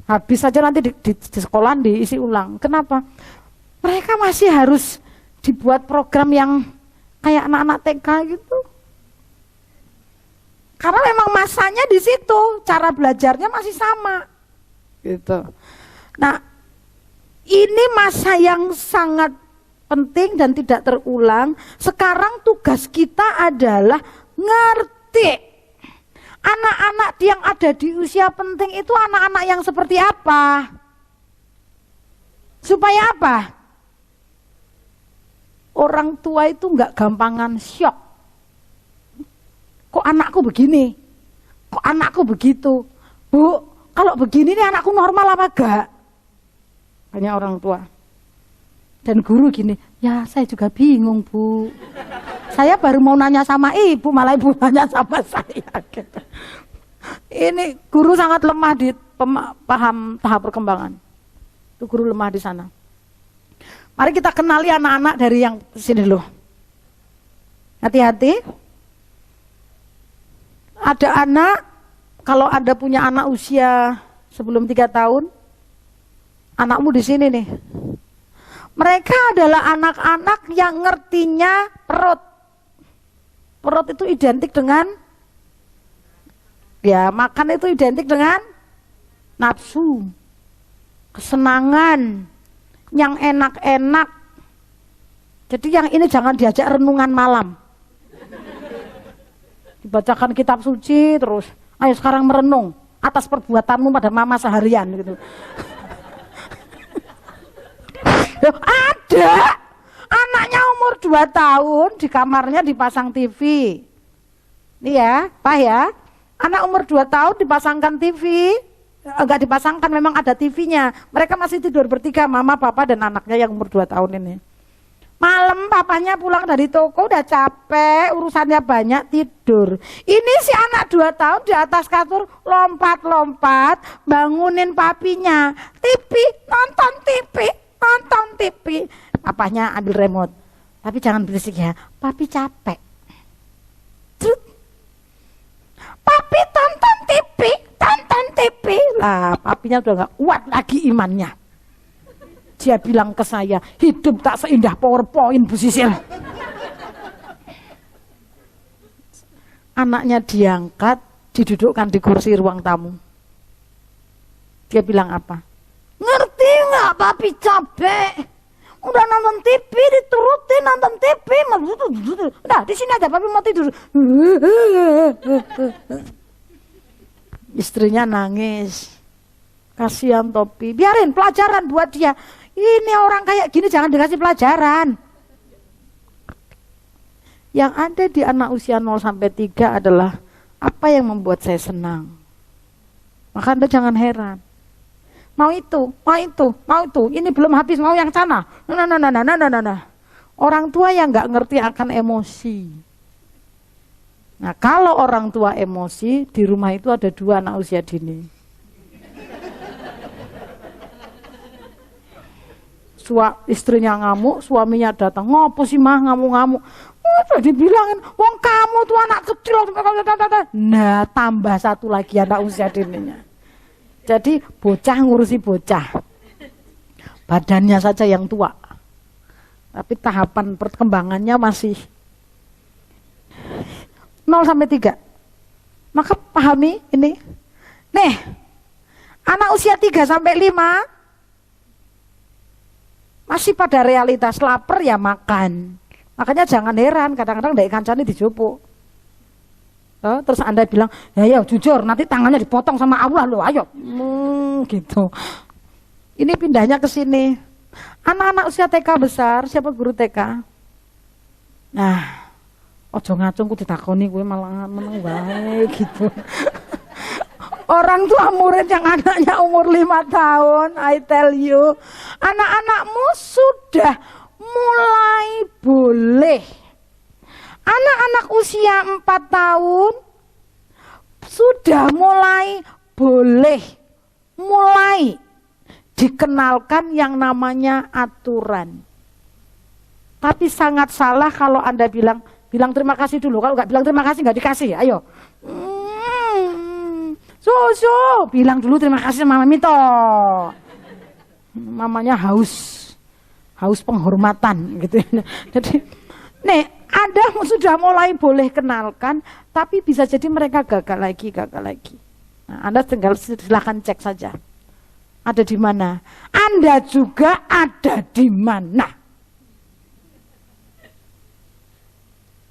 Habis saja nanti di sekolah diisi ulang. Kenapa? Mereka masih harus dibuat program yang kayak anak-anak TK gitu. Karena memang masanya di situ, cara belajarnya masih sama. Gitu. Nah, ini masa yang sangat penting dan tidak terulang. Sekarang tugas kita adalah ngerti anak-anak yang ada di usia penting itu anak-anak yang seperti apa. Supaya apa? Orang tua itu nggak gampangan syok. Kok anakku begini? Kok anakku begitu? Bu, kalau begini nih anakku normal apa enggak? Banyak orang tua dan guru gini, ya saya juga bingung Bu, saya baru mau nanya sama ibu malah ibu nanya sama saya gitu. Ini guru sangat lemah di paham tahap perkembangan, itu guru lemah di sana. Mari kita kenali anak-anak dari yang sini dulu. Hati-hati, ada anak, kalau Anda punya anak usia sebelum 3 tahun, anakmu di sini nih. Mereka adalah anak-anak yang ngertinya perut. Perut itu identik dengan, ya makan itu identik dengan nafsu, kesenangan, yang enak-enak. Jadi yang ini jangan diajak renungan malam. Dibacakan kitab suci terus, ayo sekarang merenung atas perbuatanmu pada mama seharian gitu. Ada anaknya umur 2 tahun di kamarnya dipasang TV. Nih ya, Pak ya. Anak umur 2 tahun dipasangkan TV. Enggak dipasangkan, memang ada TV-nya. Mereka masih tidur bertiga, mama, papa, dan anaknya yang umur 2 tahun ini. Malam papanya pulang dari toko udah capek, urusannya banyak, tidur. Ini si anak 2 tahun di atas kasur lompat-lompat bangunin papinya. TV, nonton TV. Nonton TV, papahnya ambil remote, tapi jangan berisik ya, papi capek. Trut. Papi tonton TV, lah papinya udah gak kuat lagi imannya. Dia bilang ke saya, hidup tak seindah PowerPoint Bu Sisil. Anaknya diangkat, didudukkan di kursi ruang tamu. Dia bilang apa? Ngerti nggak papi capek? Udah nonton TV diturutin, nonton TV, udah di sini aja papi mau tidur. Istrinya nangis, kasihan Topi, biarin pelajaran buat dia. Ini orang kayak gini jangan dikasih pelajaran. Yang ada di anak usia 0 sampai 3 adalah apa yang membuat saya senang. Maka Anda jangan heran. Mau itu, ini belum habis, mau yang sana. Nah. Orang tua yang nggak ngerti akan emosi. Nah, kalau orang tua emosi, di rumah itu ada 2 anak usia dini. Istrinya ngamuk, suaminya datang, ngopo sih mah ngamuk-ngamuk. Udah dibilangin, wong kamu tuh anak kecil. Nah, tambah satu lagi anak usia dininya. Jadi bocah ngurusi bocah. Badannya saja yang tua. Tapi tahapan perkembangannya masih 0 sampai 3. Maka pahami ini. Nih, anak usia 3 sampai 5 masih pada realitas lapar ya makan. Makanya jangan heran kadang-kadang ndek kancane dijupuk. Terus Anda bilang, ya jujur nanti tangannya dipotong sama Allah loh, ayo. Gitu. Ini pindahnya ke sini. Anak-anak usia TK besar, siapa guru TK? Nah, ojo ngacung ku ditakoni kowe malah meneng wae gitu. Orang tua murid yang anaknya umur 5 tahun, I tell you, anak-anakmu sudah mulai boleh. Anak-anak usia 4 tahun sudah mulai boleh, mulai dikenalkan yang namanya aturan. Tapi sangat salah kalau Anda bilang terima kasih dulu. Kalau nggak bilang terima kasih nggak dikasih, ayo. Susu, bilang dulu terima kasih Mama Mito. Mamanya haus penghormatan gitu. Jadi, nih Anda sudah mulai boleh kenalkan, tapi bisa jadi mereka gagal lagi. Nah, Anda tinggal silakan cek saja. Ada di mana? Anda juga ada di mana?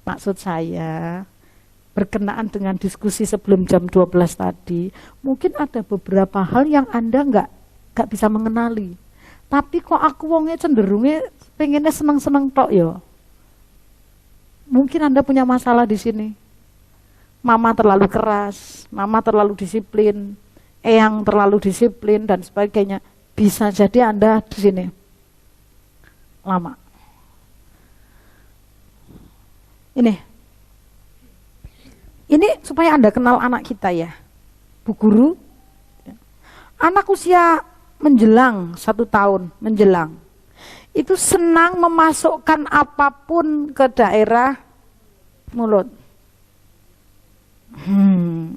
Maksud saya, berkenaan dengan diskusi sebelum jam 12 tadi, mungkin ada beberapa hal yang Anda nggak bisa mengenali. Tapi kok aku wongnya cenderungnya pengennya seneng-seneng tok ya. Mungkin Anda punya masalah di sini. Mama terlalu keras, mama terlalu disiplin, eyang terlalu disiplin dan sebagainya. Bisa jadi Anda di sini lama. Ini supaya Anda kenal anak kita ya, Bu Guru. Anak usia menjelang 1 tahun, itu senang memasukkan apapun ke daerah mulut.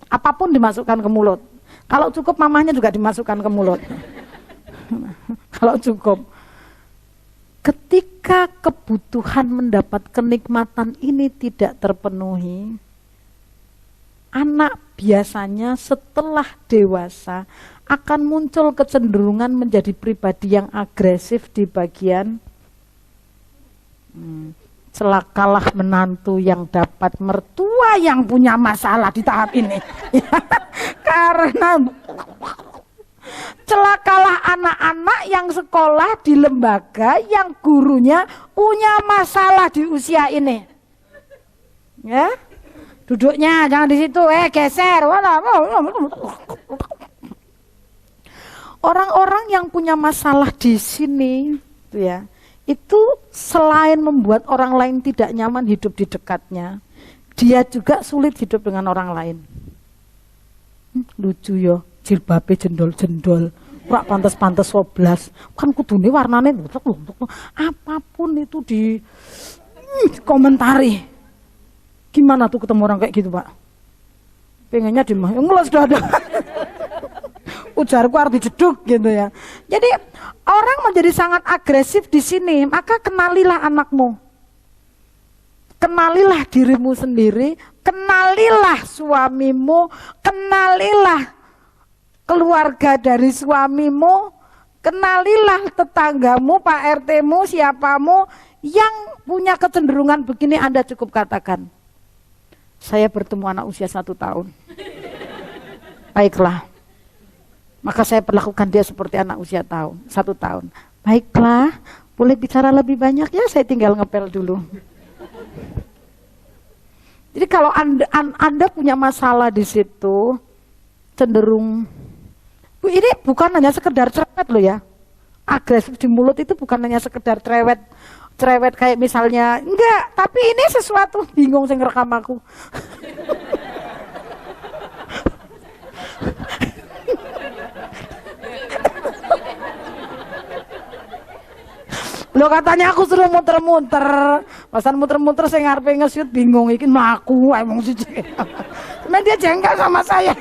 Apapun dimasukkan ke mulut. Kalau cukup mamahnya juga dimasukkan ke mulut. Kalau cukup. Ketika kebutuhan mendapat kenikmatan ini tidak terpenuhi, anak biasanya setelah dewasa akan muncul kecenderungan menjadi pribadi yang agresif di bagian celakalah menantu yang dapat mertua yang punya masalah di tahap ini. Karena celakalah anak-anak yang sekolah di lembaga yang gurunya punya masalah di usia ini. Ya, duduknya jangan di situ, geser. Orang-orang yang punya masalah di sini, ya, itu selain membuat orang lain tidak nyaman hidup di dekatnya, dia juga sulit hidup dengan orang lain. Lucu ya, jilbabe jendol-jendol, ora pantes-pantes 12, kan kudune warnane apapun itu di komentari. Gimana tuh ketemu orang kayak gitu, Pak? Pengennya ngeles dada. Ujarku harus dijeduk gitu ya. Jadi orang menjadi sangat agresif di sini, maka kenalilah anakmu. Kenalilah dirimu sendiri, kenalilah suamimu, kenalilah keluarga dari suamimu, kenalilah tetanggamu, Pak RT-mu, siapamu yang punya kecenderungan begini. Anda cukup katakan, saya bertemu anak usia 1 tahun. Baiklah. Maka saya perlakukan dia seperti anak usia 1 tahun. Baiklah, boleh bicara lebih banyak ya, saya tinggal ngepel dulu. Jadi kalau anda punya masalah di situ, cenderung, ini bukan hanya sekedar cerewet loh ya. Agresif di mulut itu bukan hanya sekedar cerewet kayak misalnya, enggak, tapi ini sesuatu, bingung saya ngerekam aku. Lo katanya aku suruh muter-muter. Pasan muter-muter saya ngarepe nge-shoot bingung iki mlaku emang siji. Nah dia jengkel sama saya.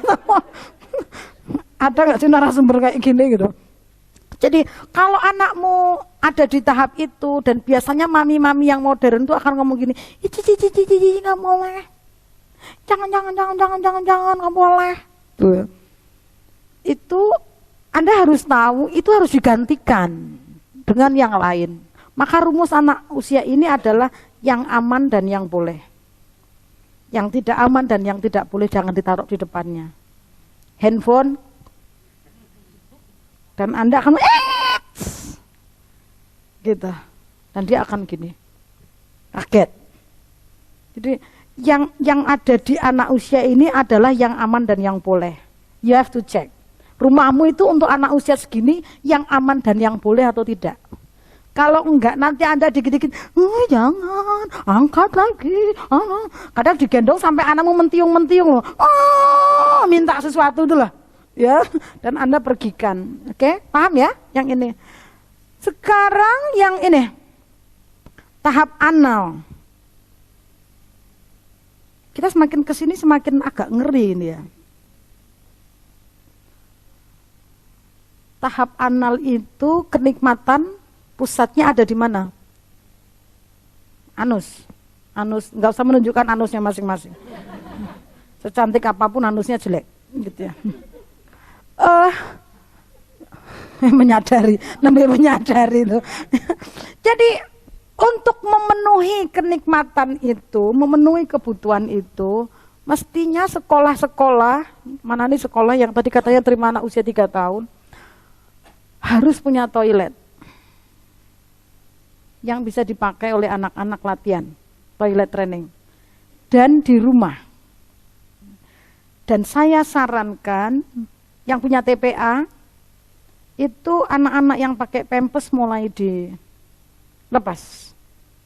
Ada nggak sih narasumber kayak gini gitu? Jadi kalau anakmu ada di tahap itu dan biasanya mami-mami yang modern itu akan ngomong gini, cici nggak boleh, jangan nggak boleh. Tuh. Itu Anda harus tahu itu harus digantikan dengan yang lain. Maka rumus anak usia ini adalah yang aman dan yang boleh. Yang tidak aman dan yang tidak boleh jangan ditaruh di depannya. Handphone dan Anda akan gitu. Dan dia akan gini. Kaget. Jadi yang ada di anak usia ini adalah yang aman dan yang boleh. You have to check. Rumahmu itu untuk anak usia segini yang aman dan yang boleh atau tidak. Kalau enggak nanti Anda dikit-dikit, jangan, angkat lagi. Kadang digendong sampai anakmu mentiung-mentiung loh. Minta sesuatu itu lah. Ya, dan Anda pergikan. Oke, paham ya yang ini? Sekarang yang ini. Tahap anal. Kita semakin kesini semakin agak ngeri ini ya. Tahap anal itu kenikmatan pusatnya ada di mana? Anus. Anus, nggak usah menunjukkan anusnya masing-masing. Secantik apapun anusnya jelek, gitu ya. Menyadari itu. Jadi untuk memenuhi kenikmatan itu, memenuhi kebutuhan itu, mestinya sekolah-sekolah, mana nih sekolah yang tadi katanya terima anak usia 3 tahun, harus punya toilet yang bisa dipakai oleh anak-anak latihan, toilet training, dan di rumah. Dan saya sarankan yang punya TPA itu anak-anak yang pakai pampers mulai dilepas.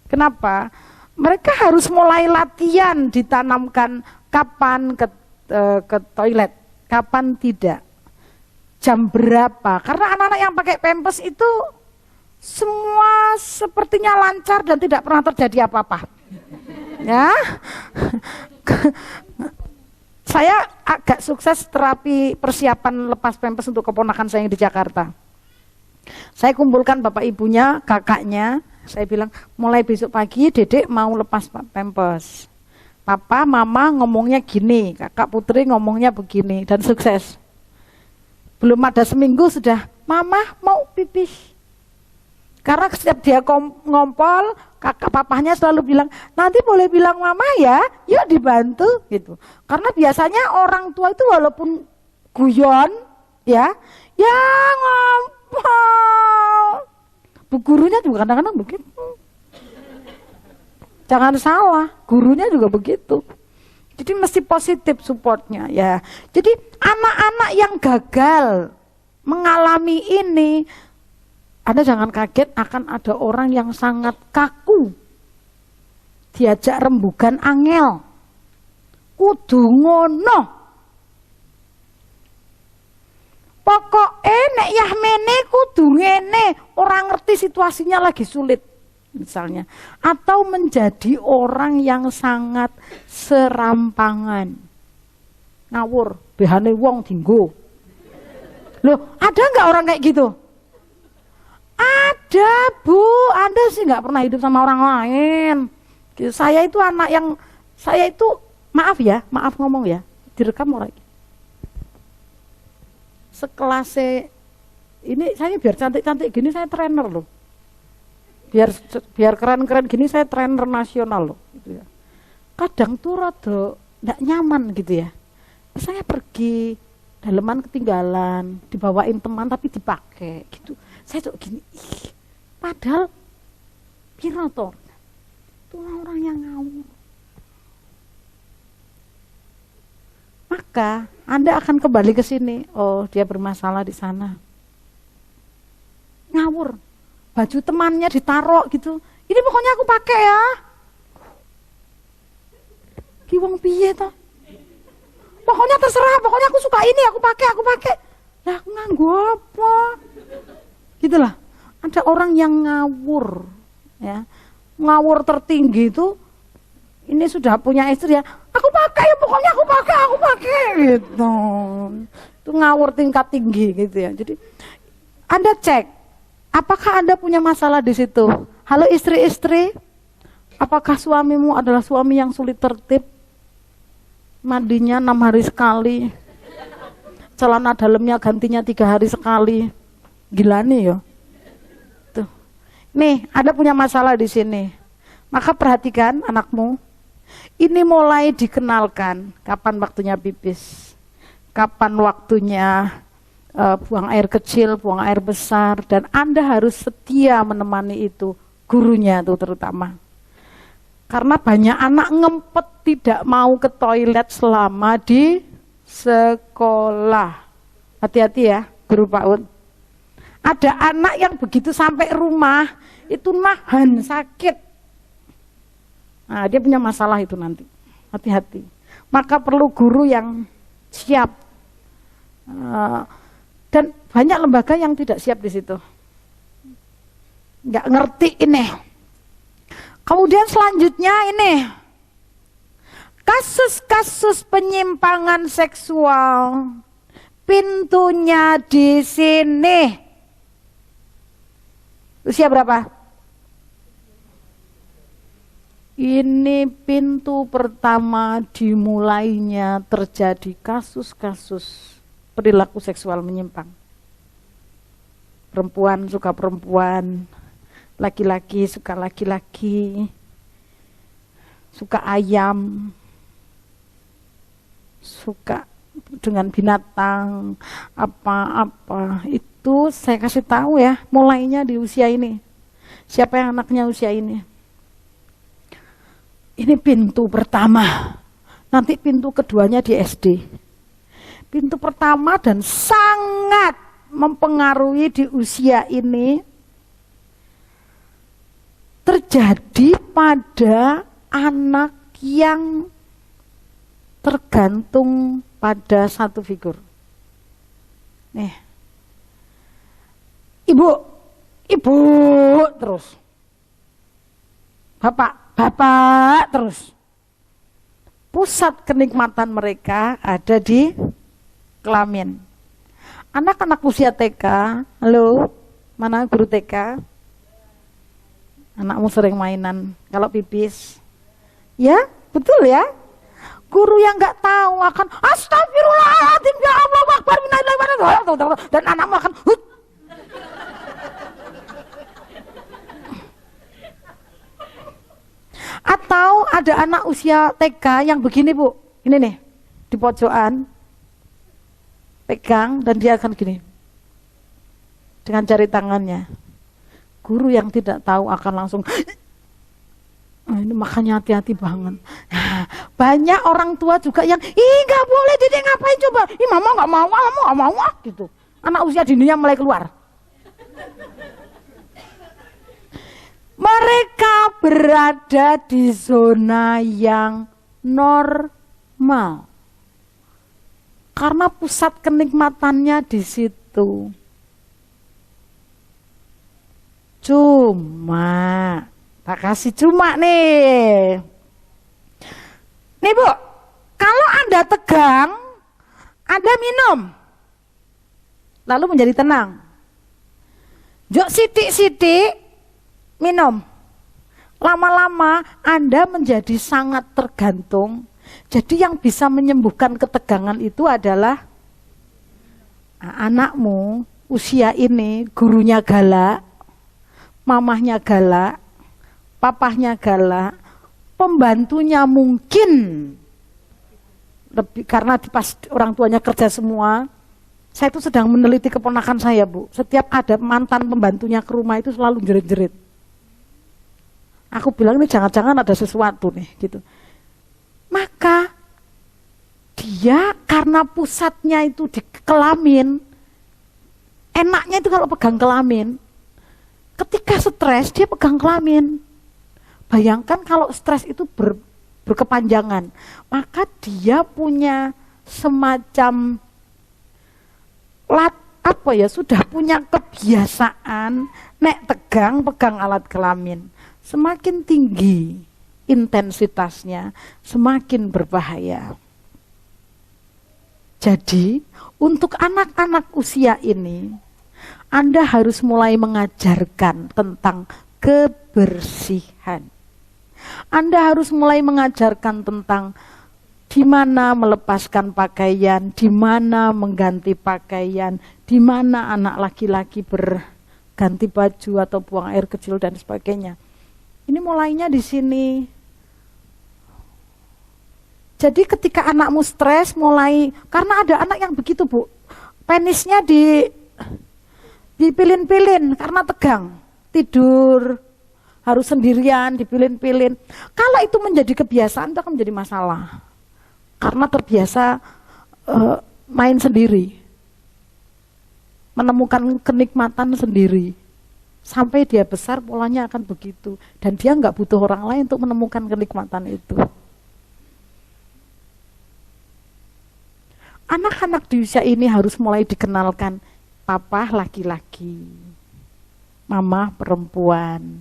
Kenapa? Mereka harus mulai latihan, ditanamkan kapan ke toilet, kapan tidak, jam berapa. Karena anak-anak yang pakai pampers itu semua sepertinya lancar dan tidak pernah terjadi apa-apa. Ya. Saya agak sukses terapi persiapan lepas pampers untuk keponakan saya yang di Jakarta. Saya kumpulkan bapak ibunya, kakaknya, saya bilang mulai besok pagi Dedek mau lepas pampers. Papa, mama ngomongnya gini, kakak putri ngomongnya begini, dan sukses. Belum ada seminggu sudah, mama mau pipis. Karena setiap dia ngompol, kakak papahnya selalu bilang, nanti boleh bilang mama ya, yuk dibantu gitu. Karena biasanya orang tua itu walaupun guyon, ya ngompol. Bu gurunya juga kadang-kadang begitu. Jangan salah, gurunya juga begitu. Jadi mesti positif supportnya ya. Jadi anak-anak yang gagal mengalami ini, Anda jangan kaget akan ada orang yang sangat kaku. Diajak rembugan angel. Kudu ngono. Pokoke nek yah mene kudu ngene, orang ngerti situasinya lagi sulit misalnya. Atau menjadi orang yang sangat serampangan. Ngawur, behane wong dinggo. Loh, ada nggak orang kayak gitu? Ada Bu, Anda sih nggak pernah hidup sama orang lain. Saya itu anak yang, saya itu maaf ngomong ya, direkam orang. Sekelas ini saya biar cantik-cantik gini saya trainer loh. Biar keren-keren gini saya trainer nasional loh. Gitu ya. Kadang tuh rada nggak nyaman gitu ya. Saya pergi daleman ketinggalan, dibawain teman tapi dipakai gitu. Saya tuh gini, padahal pirator, itulah orang yang ngawur. Maka Anda akan kembali ke sini. Oh, dia bermasalah di sana. Ngawur, baju temannya ditaruh gitu. Ini pokoknya aku pakai ya. Ki wong piye toh? Pokoknya terserah, pokoknya aku suka ini, aku pakai. Lah aku nganggo apa? Gitulah. Ada orang yang ngawur, ya, ngawur tertinggi itu, ini sudah punya istri ya, aku pakai ya pokoknya aku pakai gitu. Itu ngawur tingkat tinggi gitu ya. Jadi Anda cek, apakah Anda punya masalah di situ? Halo istri-istri, apakah suamimu adalah suami yang sulit tertib? Mandinya 6 hari sekali, celana dalamnya gantinya 3 hari sekali, gila nih ya. Tuh, nih ada punya masalah di sini. Maka perhatikan anakmu, ini mulai dikenalkan kapan waktunya pipis, kapan waktunya buang air kecil, buang air besar, dan Anda harus setia menemani itu, gurunya tuh terutama. Karena banyak anak ngempet tidak mau ke toilet selama di sekolah. Hati-hati ya, guru PAUD. Ada anak yang begitu sampai rumah, itu nahan sakit. Nah, dia punya masalah itu nanti. Hati-hati. Maka perlu guru yang siap. Dan banyak lembaga yang tidak siap di situ. Nggak ngerti ini. Kemudian selanjutnya ini, kasus-kasus penyimpangan seksual, pintunya di sini. Usia berapa? Ini pintu pertama dimulainya terjadi kasus-kasus perilaku seksual menyimpang. Perempuan suka perempuan, laki-laki suka laki-laki, suka ayam, suka dengan binatang, apa-apa. Itu saya kasih tahu ya, mulainya di usia ini. Siapa yang anaknya usia ini? Ini pintu pertama. Nanti pintu keduanya di SD. Pintu pertama dan sangat mempengaruhi di usia ini terjadi pada anak yang tergantung pada satu figur. Nih, ibu terus, bapak terus. Pusat kenikmatan mereka ada di kelamin. Anak-anak usia TK, halo, mana guru TK? Anakmu sering mainan kalau pipis, ya betul ya. Guru yang nggak tahu akan astagfirullahaladzim ya Allah akbar dan anakmu akan Atau ada anak usia TK yang begini Bu, ini nih di pojokan pegang dan dia akan gini dengan jari tangannya. Guru yang tidak tahu akan langsung ini, makanya hati-hati banget. Nah, banyak orang tua juga yang nggak boleh, Dede ngapain coba? Mama nggak mau gitu. Anak usia dininya mulai keluar. Mereka berada di zona yang normal. Karena pusat kenikmatannya di situ. Cuma, tak kasih cuma nih. Nih Bu, kalau Anda tegang, Anda minum. Lalu menjadi tenang. Jok sidik-sidik, minum. Lama-lama Anda menjadi sangat tergantung. Jadi yang bisa menyembuhkan ketegangan itu adalah anakmu usia ini, gurunya galak, mamahnya galak, papahnya galak, pembantunya mungkin lebih, karena pas orang tuanya kerja semua. Saya itu sedang meneliti keponakan saya Bu. Setiap ada mantan pembantunya ke rumah itu selalu jerit-jerit. Aku bilang ini jangan-jangan ada sesuatu nih gitu. Maka dia karena pusatnya itu di kelamin, enaknya itu kalau pegang kelamin. Ketika stres dia pegang kelamin. Bayangkan kalau stres itu berkepanjangan, maka dia punya semacam apa ya, sudah punya kebiasaan nek tegang pegang alat kelamin. Semakin tinggi intensitasnya, semakin berbahaya. Jadi, untuk anak-anak usia ini, Anda harus mulai mengajarkan tentang kebersihan. Anda harus mulai mengajarkan tentang di mana melepaskan pakaian, di mana mengganti pakaian, di mana anak laki-laki berganti baju atau buang air kecil dan sebagainya. Ini mulainya di sini. Jadi ketika anakmu stres mulai, karena ada anak yang begitu Bu, penisnya dipilin-pilin karena tegang, tidur harus sendirian, dipilin-pilin. Kalau itu menjadi kebiasaan, itu akan menjadi masalah. Karena terbiasa main sendiri, menemukan kenikmatan sendiri. Sampai dia besar polanya akan begitu. Dan dia nggak butuh orang lain untuk menemukan kenikmatan itu. Anak-anak di usia ini harus mulai dikenalkan papa laki-laki, mama perempuan,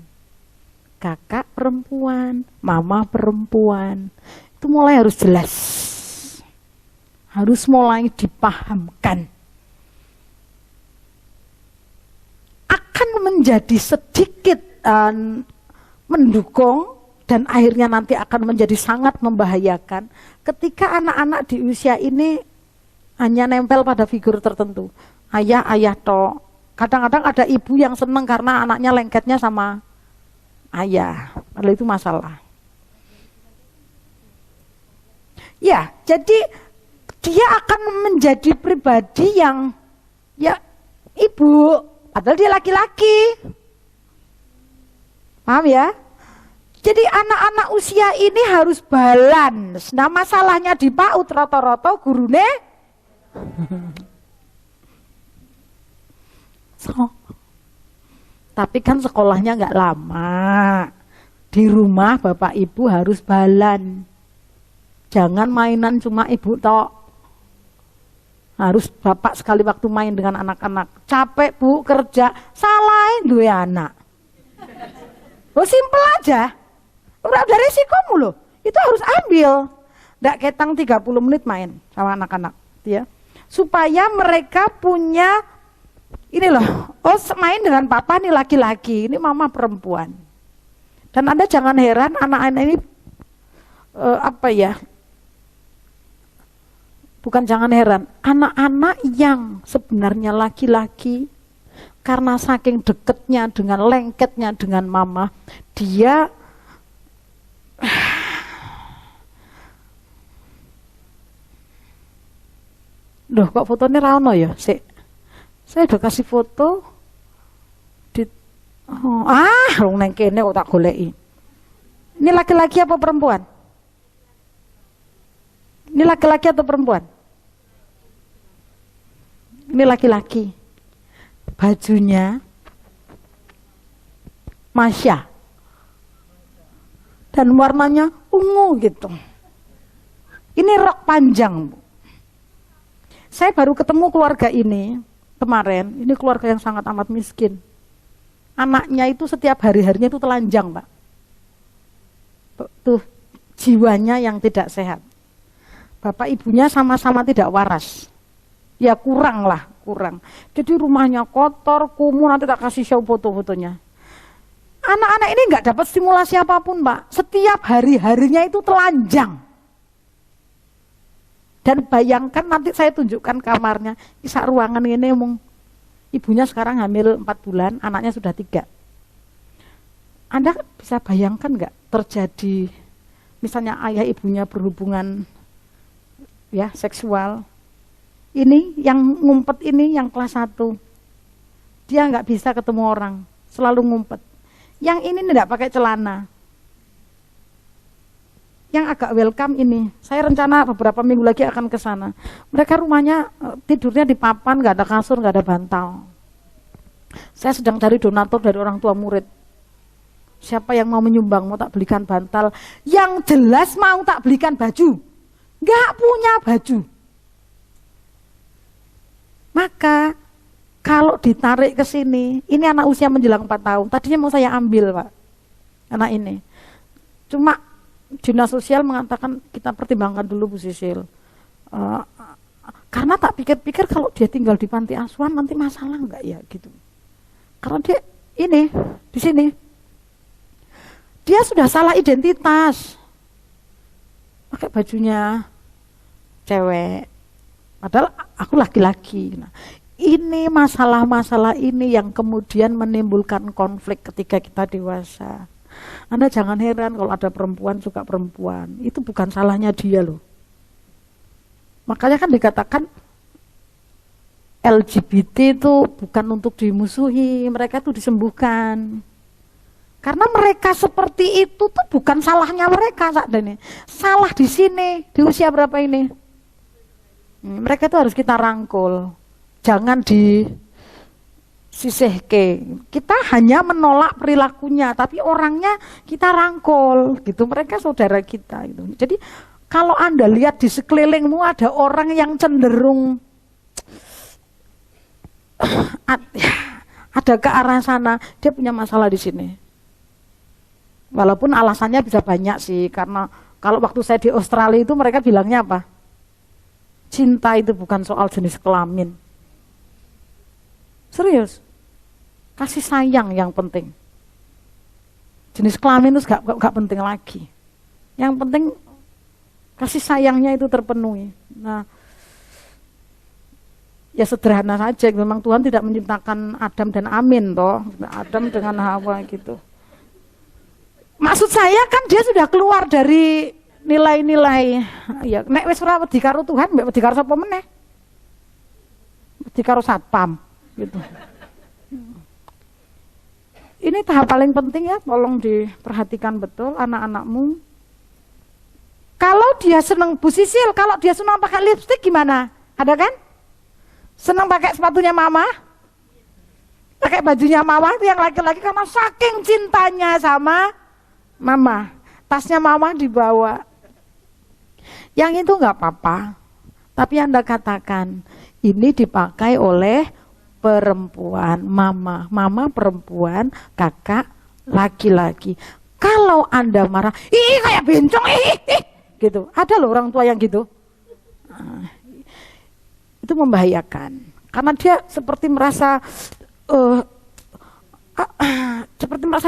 kakak perempuan, mama perempuan. Itu mulai harus jelas. Harus mulai dipahamkan. Akan menjadi sedikit mendukung dan akhirnya nanti akan menjadi sangat membahayakan ketika anak-anak di usia ini hanya nempel pada figur tertentu. Ayah, ayah toh. Kadang-kadang ada ibu yang seneng karena anaknya lengketnya sama ayah. Padahal itu masalah. Ya, jadi dia akan menjadi pribadi yang ya ibu, padahal dia laki-laki. Paham ya? Jadi anak-anak usia ini harus balance. Nah masalahnya di PAUD rata-rata gurune tapi kan sekolahnya nggak lama. Di rumah bapak ibu harus balan. Jangan mainan cuma ibu tok. Harus bapak sekali waktu main dengan anak-anak. Capek bu kerja, salahin dua anak. Oh simpel aja. Udah ada resikomu loh. Itu harus ambil. Nggak ketang 30 menit main sama anak-anak. Ya. Supaya mereka punya, ini loh, oh main dengan papa nih laki-laki, ini mama perempuan. Dan Anda jangan heran anak-anak ini, bukan jangan heran, anak-anak yang sebenarnya laki-laki, karena saking deketnya dengan lengketnya dengan mama, dia loh kok fotonya rano ya? Saya udah kasih foto di neng kene kok tak goleki. Ini laki-laki apa perempuan? Ini laki-laki atau perempuan? Ini laki-laki. Bajunya Masya. Dan warnanya ungu gitu. Ini rok panjang, Bu. Saya baru ketemu keluarga ini kemarin. Ini keluarga yang sangat amat miskin. Anaknya itu setiap hari-harinya itu telanjang, Pak. Tuh, jiwanya yang tidak sehat. Bapak ibunya sama-sama tidak waras. Ya kurang. Jadi rumahnya kotor, kumuh, nanti tak kasih show foto-fotonya. Anak-anak ini nggak dapat stimulasi apapun, Pak. Setiap hari-harinya itu telanjang. Dan bayangkan nanti saya tunjukkan kamarnya. Kisah ruangan ini ibunya sekarang hamil 4 bulan, anaknya sudah 3. Anda bisa bayangkan nggak terjadi misalnya ayah ibunya berhubungan ya seksual. Ini yang ngumpet ini yang kelas 1. Dia nggak bisa ketemu orang, selalu ngumpet. Yang ini tidak pakai celana. Yang agak welcome ini, saya rencana beberapa minggu lagi akan ke sana. Mereka rumahnya tidurnya di papan, nggak ada kasur, nggak ada bantal. Saya sedang cari donatur dari orang tua murid. Siapa yang mau menyumbang, mau tak belikan bantal. Yang jelas mau tak belikan baju. Nggak punya baju. Maka kalau ditarik ke sini, ini anak usia menjelang 4 tahun. Tadinya mau saya ambil, Pak, anak ini. Cuma dinas sosial mengatakan kita pertimbangkan dulu Bu Sisil. Karena tak pikir-pikir kalau dia tinggal di panti asuhan nanti masalah enggak ya gitu. Karena dia ini di sini dia sudah salah identitas, pakai bajunya cewek, padahal aku laki-laki. Nah, ini masalah-masalah ini yang kemudian menimbulkan konflik ketika kita dewasa. Anda jangan heran kalau ada perempuan suka perempuan, itu bukan salahnya dia loh. Makanya kan dikatakan LGBT itu bukan untuk dimusuhi, mereka itu disembuhkan. Karena mereka seperti itu tuh bukan salahnya mereka saat ini. Salah di sini, di usia berapa ini? Mereka itu harus kita rangkul. Jangan disisihke. Kita hanya menolak perilakunya, tapi orangnya kita rangkul gitu. Mereka saudara kita gitu. Jadi kalau Anda lihat di sekelilingmu ada orang yang cenderung ada ke arah sana, dia punya masalah di sini. Walaupun alasannya bisa banyak sih, karena kalau waktu saya di Australia itu mereka bilangnya apa? Cinta itu bukan soal jenis kelamin. Serius, kasih sayang yang penting. Jenis kelamin itu gak penting lagi. Yang penting kasih sayangnya itu terpenuhi. Nah, ya sederhana saja. Memang Tuhan tidak menciptakan Adam dan Amin toh, Adam dengan Hawa gitu. Maksud saya kan dia sudah keluar dari nilai-nilai. Ya, nek wis ora wedi karo Tuhan, mbek wedi karo sapa meneh? Wedi karo satpam gitu. Ini tahap paling penting ya, tolong diperhatikan betul anak-anakmu. Kalau dia senang Bu Sisil, kalau dia senang pakai lipstik gimana? Ada kan? Senang pakai sepatunya mama? Pakai bajunya mama, itu yang laki-laki karena saking cintanya sama mama. Tasnya mama dibawa. Yang itu enggak apa-apa. Tapi Anda katakan, ini dipakai oleh perempuan, mama. Mama perempuan, kakak laki-laki. Kalau Anda marah, ih kayak bencong, ih. Gitu. Ada loh orang tua yang gitu. Itu membahayakan. Karena dia seperti merasa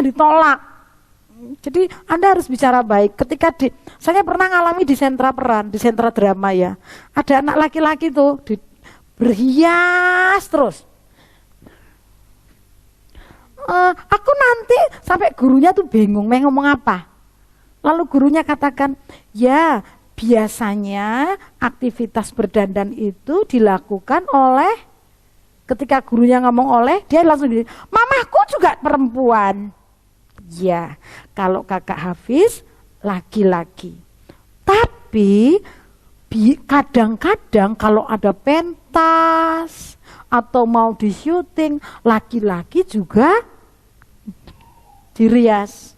ditolak. Jadi Anda harus bicara baik. Ketika saya pernah ngalami di sentra peran, di sentra drama ya. Ada anak laki-laki tuh berhias terus. Aku nanti sampai gurunya tuh bingung, mau ngomong apa. Lalu gurunya katakan, ya biasanya aktivitas berdandan itu dilakukan oleh, ketika gurunya ngomong oleh, dia langsung bilang, mamaku juga perempuan. Ya, kalau kakak Hafiz laki-laki. Tapi kadang-kadang kalau ada pentas atau mau di syuting, laki-laki juga dirias.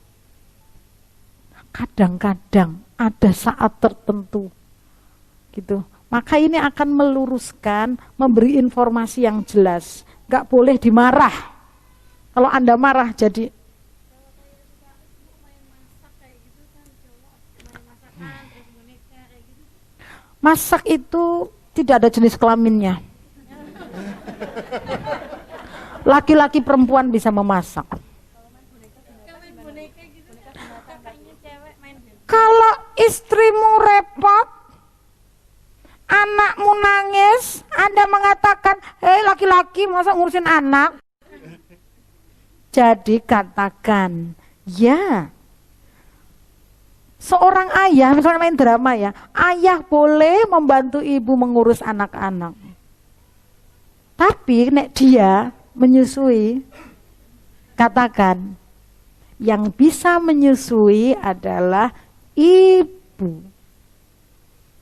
Kadang-kadang ada saat tertentu gitu. Maka ini akan meluruskan, memberi informasi yang jelas. Gak boleh dimarah. Kalau Anda marah jadi masak itu tidak ada jenis kelaminnya. Laki-laki perempuan bisa memasak. Kalau istrimu repot, anakmu nangis, Anda mengatakan, hei laki-laki masa ngurusin anak? Jadi katakan, ya. Seorang ayah, misalnya main drama ya, ayah boleh membantu ibu mengurus anak-anak. Tapi nek dia menyusui, katakan, yang bisa menyusui adalah ibu.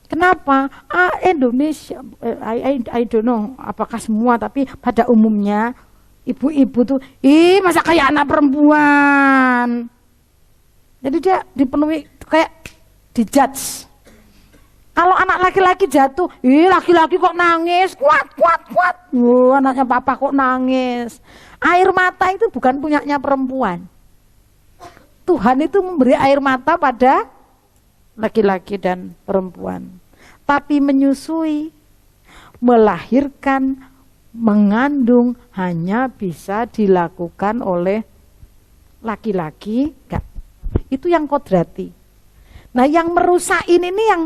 Kenapa? Indonesia, I don't know apakah semua, tapi pada umumnya ibu-ibu tuh, masa kayak anak perempuan. Jadi dia dipenuhi kayak dijudge. Kalau anak laki-laki jatuh, laki-laki kok nangis, kuat. Anaknya papa kok nangis. Air mata itu bukan punyanya perempuan. Tuhan itu memberi air mata pada laki-laki dan perempuan. Tapi menyusui, melahirkan, mengandung hanya bisa dilakukan oleh laki-laki. Itu yang kodrati. Nah yang merusak ini nih yang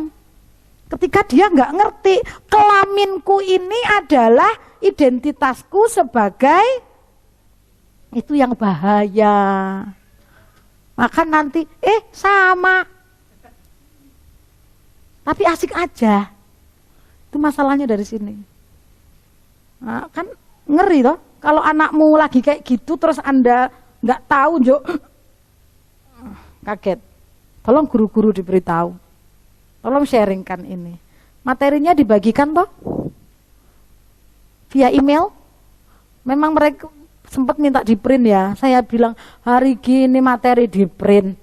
ketika dia nggak ngerti kelaminku ini adalah identitasku sebagai itu yang bahaya. Maka nanti sama. Tapi asik aja. Itu masalahnya dari sini. Nah, kan ngeri toh kalau anakmu lagi kayak gitu terus Anda nggak tahu, kaget. Tolong guru-guru diberitahu. Tolong sharingkan ini. Materinya dibagikan toh? Via email? Memang mereka sempat minta di print ya. Saya bilang hari gini materi di print.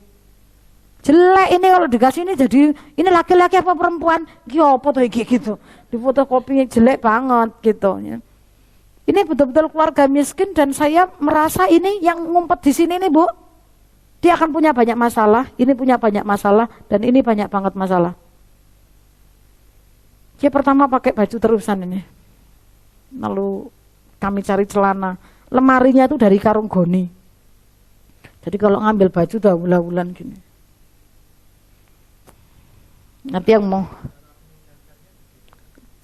Jelek ini kalau dikasih ini jadi ini laki-laki apa perempuan? Apa tuh gitu. Di fotokopinya jelek banget gitu ya. Ini betul-betul keluarga miskin dan saya merasa ini yang ngumpet di sini nih Bu. Dia akan punya banyak masalah, ini punya banyak masalah dan ini banyak banget masalah. Dia pertama pakai baju terusan ini. Lalu kami cari celana. Lemarinya itu dari karung goni. Jadi kalau ngambil baju udah bulan-bulan gini. Nanti yang mau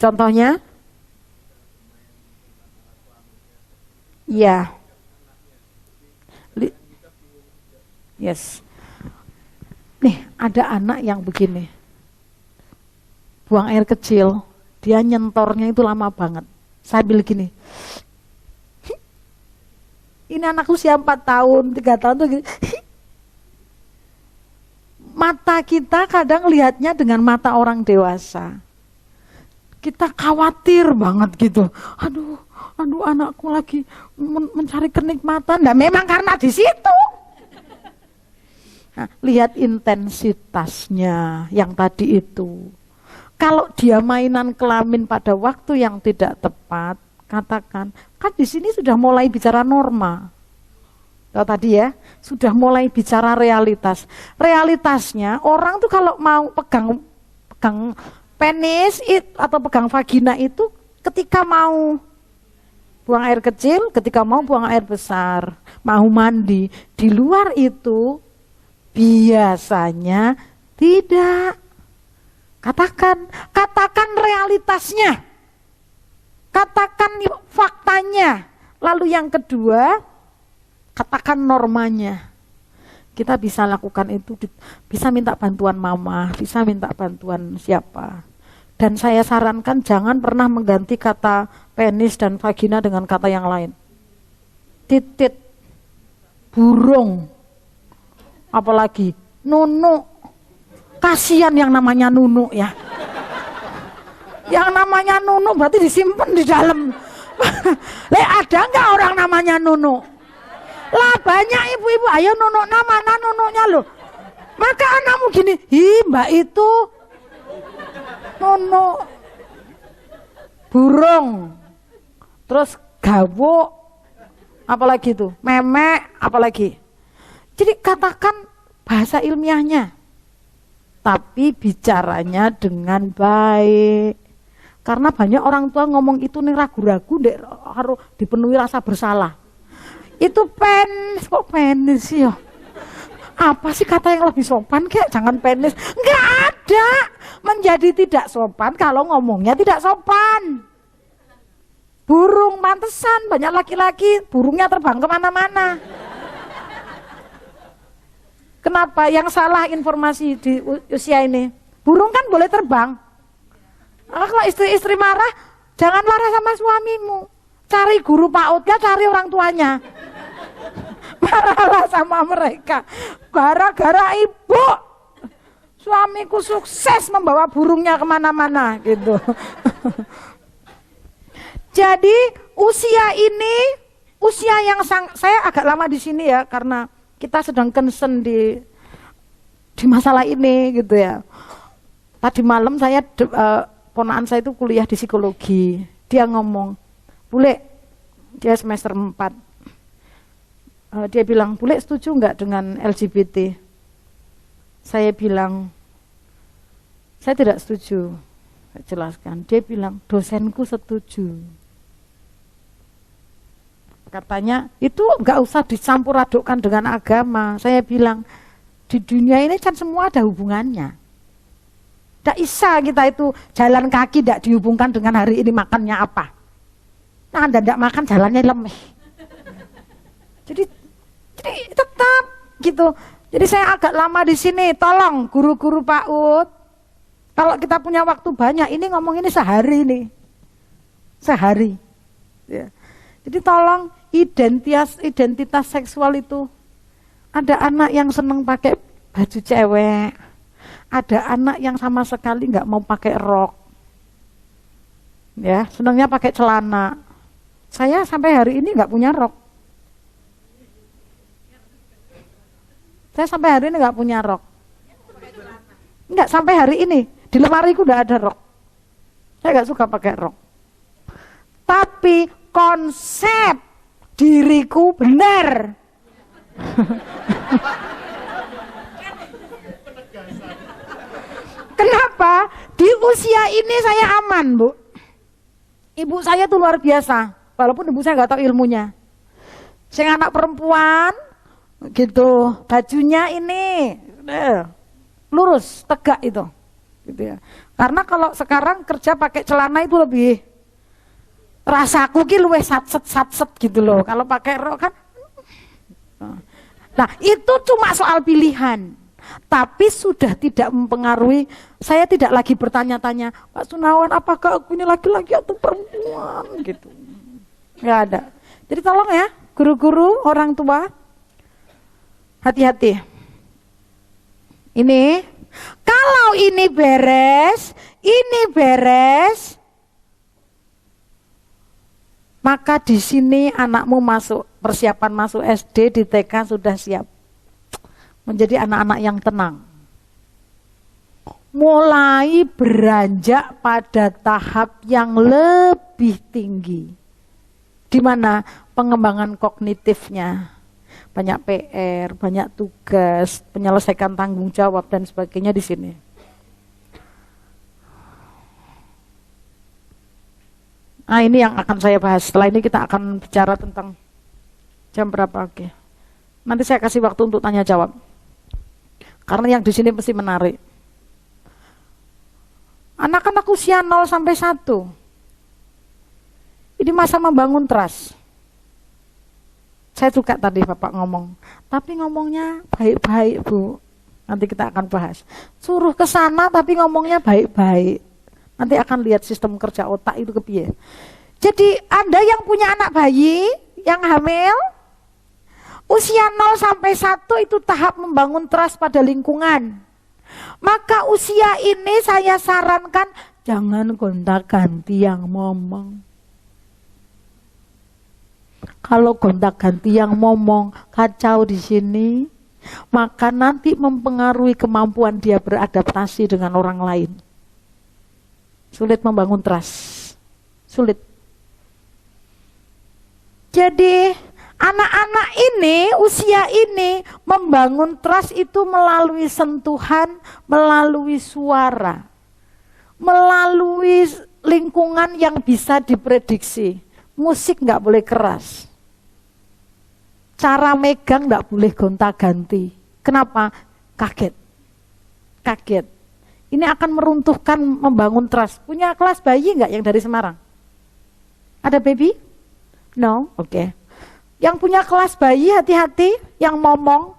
contohnya? Iya. Yes. Nih, ada anak yang begini. Buang air kecil, dia nyentornya itu lama banget. Sambil gini. Ini anak usia 4 tahun, 3 tahun tuh gini. Mata kita kadang lihatnya dengan mata orang dewasa. Kita khawatir banget gitu. Aduh anakku lagi mencari kenikmatan. Nah memang karena di situ. Nah, lihat intensitasnya yang tadi itu. Kalau dia mainan kelamin pada waktu yang tidak tepat, katakan, kan di sini sudah mulai bicara norma. Tahu tadi ya, sudah mulai bicara realitas. Realitasnya orang tuh kalau mau pegang penis atau pegang vagina itu ketika mau buang air kecil, ketika mau buang air besar, mau mandi, di luar itu biasanya tidak. Katakan realitasnya. Katakan faktanya. Lalu yang kedua, katakan normanya. Kita bisa lakukan itu, bisa minta bantuan mama, bisa minta bantuan siapa. Dan saya sarankan jangan pernah mengganti kata penis dan vagina dengan kata yang lain. Titit, burung, apalagi nunu. Kasihan yang namanya nunu ya. Yang namanya nunu berarti disimpan di dalam. Ada nggak orang namanya nunu? Lah banyak ibu-ibu, ayo nunu mana nununya lo. Maka anakmu gini, mbak itu nunu burung, terus gawok, apalagi itu memek, apalagi. Jadi katakan bahasa ilmiahnya. Tapi bicaranya dengan baik. Karena banyak orang tua ngomong itu nih ragu-ragu, harus dipenuhi rasa bersalah. Itu penis, kok penis sih ya? Apa sih kata yang lebih sopan kayak jangan penis? Enggak ada. Menjadi tidak sopan kalau ngomongnya tidak sopan. Burung pantesan, banyak laki-laki burungnya terbang kemana-mana. Kenapa? Yang salah informasi di usia ini. Burung kan boleh terbang. Kalau istri-istri marah, jangan marah sama suamimu. Cari guru PAUD-nya, cari orang tuanya. Marahlah sama mereka. Gara-gara ibu, suamiku sukses membawa burungnya kemana-mana gitu. Jadi usia ini, usia yang saya agak lama di sini ya, karena kita sedang concern di masalah ini gitu ya. Tadi malam ponakan saya itu kuliah di psikologi. Dia ngomong, Bule, dia semester 4. Dia bilang, Bule setuju nggak dengan LGBT? Saya bilang, saya tidak setuju. Saya jelaskan. Dia bilang, dosenku setuju. Katanya, itu nggak usah dicampur adukkan dengan agama. Saya bilang, di dunia ini kan semua ada hubungannya. Tidak bisa kita itu jalan kaki tidak dihubungkan dengan hari ini makannya apa. Nah, Anda tidak makan jalannya lemeh. Jadi tetap gitu. Jadi saya agak lama di sini. Tolong guru-guru PAUD, kalau kita punya waktu banyak, ini ngomong ini sehari nih, sehari. Ya. Jadi tolong identitas seksual itu. Ada anak yang seneng pakai baju cewek. Ada anak yang sama sekali nggak mau pakai rok, ya, senangnya pakai celana. Saya sampai hari ini nggak punya rok. Saya sampai hari ini nggak punya rok. Nggak sampai hari ini di lemariku udah ada rok. Saya nggak suka pakai rok. Tapi konsep diriku benar. Kenapa? Di usia ini saya aman, Bu. Ibu saya tuh luar biasa, walaupun ibu saya nggak tahu ilmunya. Saya anak perempuan, gitu, bajunya ini lurus, tegak itu, gitu ya. Karena kalau sekarang kerja pakai celana itu lebih, rasaku ki luwih satset gitu loh. Kalau pakai rok kan, nah itu cuma soal pilihan. Tapi sudah tidak mempengaruhi. Saya tidak lagi bertanya-tanya, Pak Sunawan, apakah aku ini laki-laki atau perempuan gitu. Nggak ada. Jadi tolong ya, guru-guru, orang tua, hati-hati. Ini, kalau ini beres, maka di sini anakmu masuk, persiapan masuk SD, di TK sudah siap. Menjadi anak-anak yang tenang. Mulai beranjak pada tahap yang lebih tinggi. Di mana pengembangan kognitifnya, banyak PR, banyak tugas, menyelesaikan tanggung jawab dan sebagainya di sini. Nah, ini yang akan saya bahas. Setelah ini kita akan bicara tentang jam berapa, oke. Nanti saya kasih waktu untuk tanya jawab. Karena yang di sini pasti menarik. Anak-anak usia 0 sampai 1. Ini masa membangun trust. Saya suka tadi Bapak ngomong, tapi ngomongnya baik-baik, Bu. Nanti kita akan bahas. Suruh ke sana tapi ngomongnya baik-baik. Nanti akan lihat sistem kerja otak itu kepiye. Jadi Anda yang punya anak bayi, yang hamil, usia 0 sampai 1 itu tahap membangun trust pada lingkungan. Maka usia ini saya sarankan jangan gonta-ganti yang ngomong. Kalau gonta-ganti yang ngomong kacau di sini, maka nanti mempengaruhi kemampuan dia beradaptasi dengan orang lain. Sulit membangun trust. Sulit. Jadi anak-anak ini, usia ini membangun trust itu melalui sentuhan, melalui suara, melalui lingkungan yang bisa diprediksi. Musik nggak boleh keras, cara megang nggak boleh gonta-ganti. Kenapa? Kaget. Ini akan meruntuhkan membangun trust. Punya kelas bayi nggak yang dari Semarang? Ada baby? No? Oke. Yang punya kelas bayi hati-hati, yang ngomong.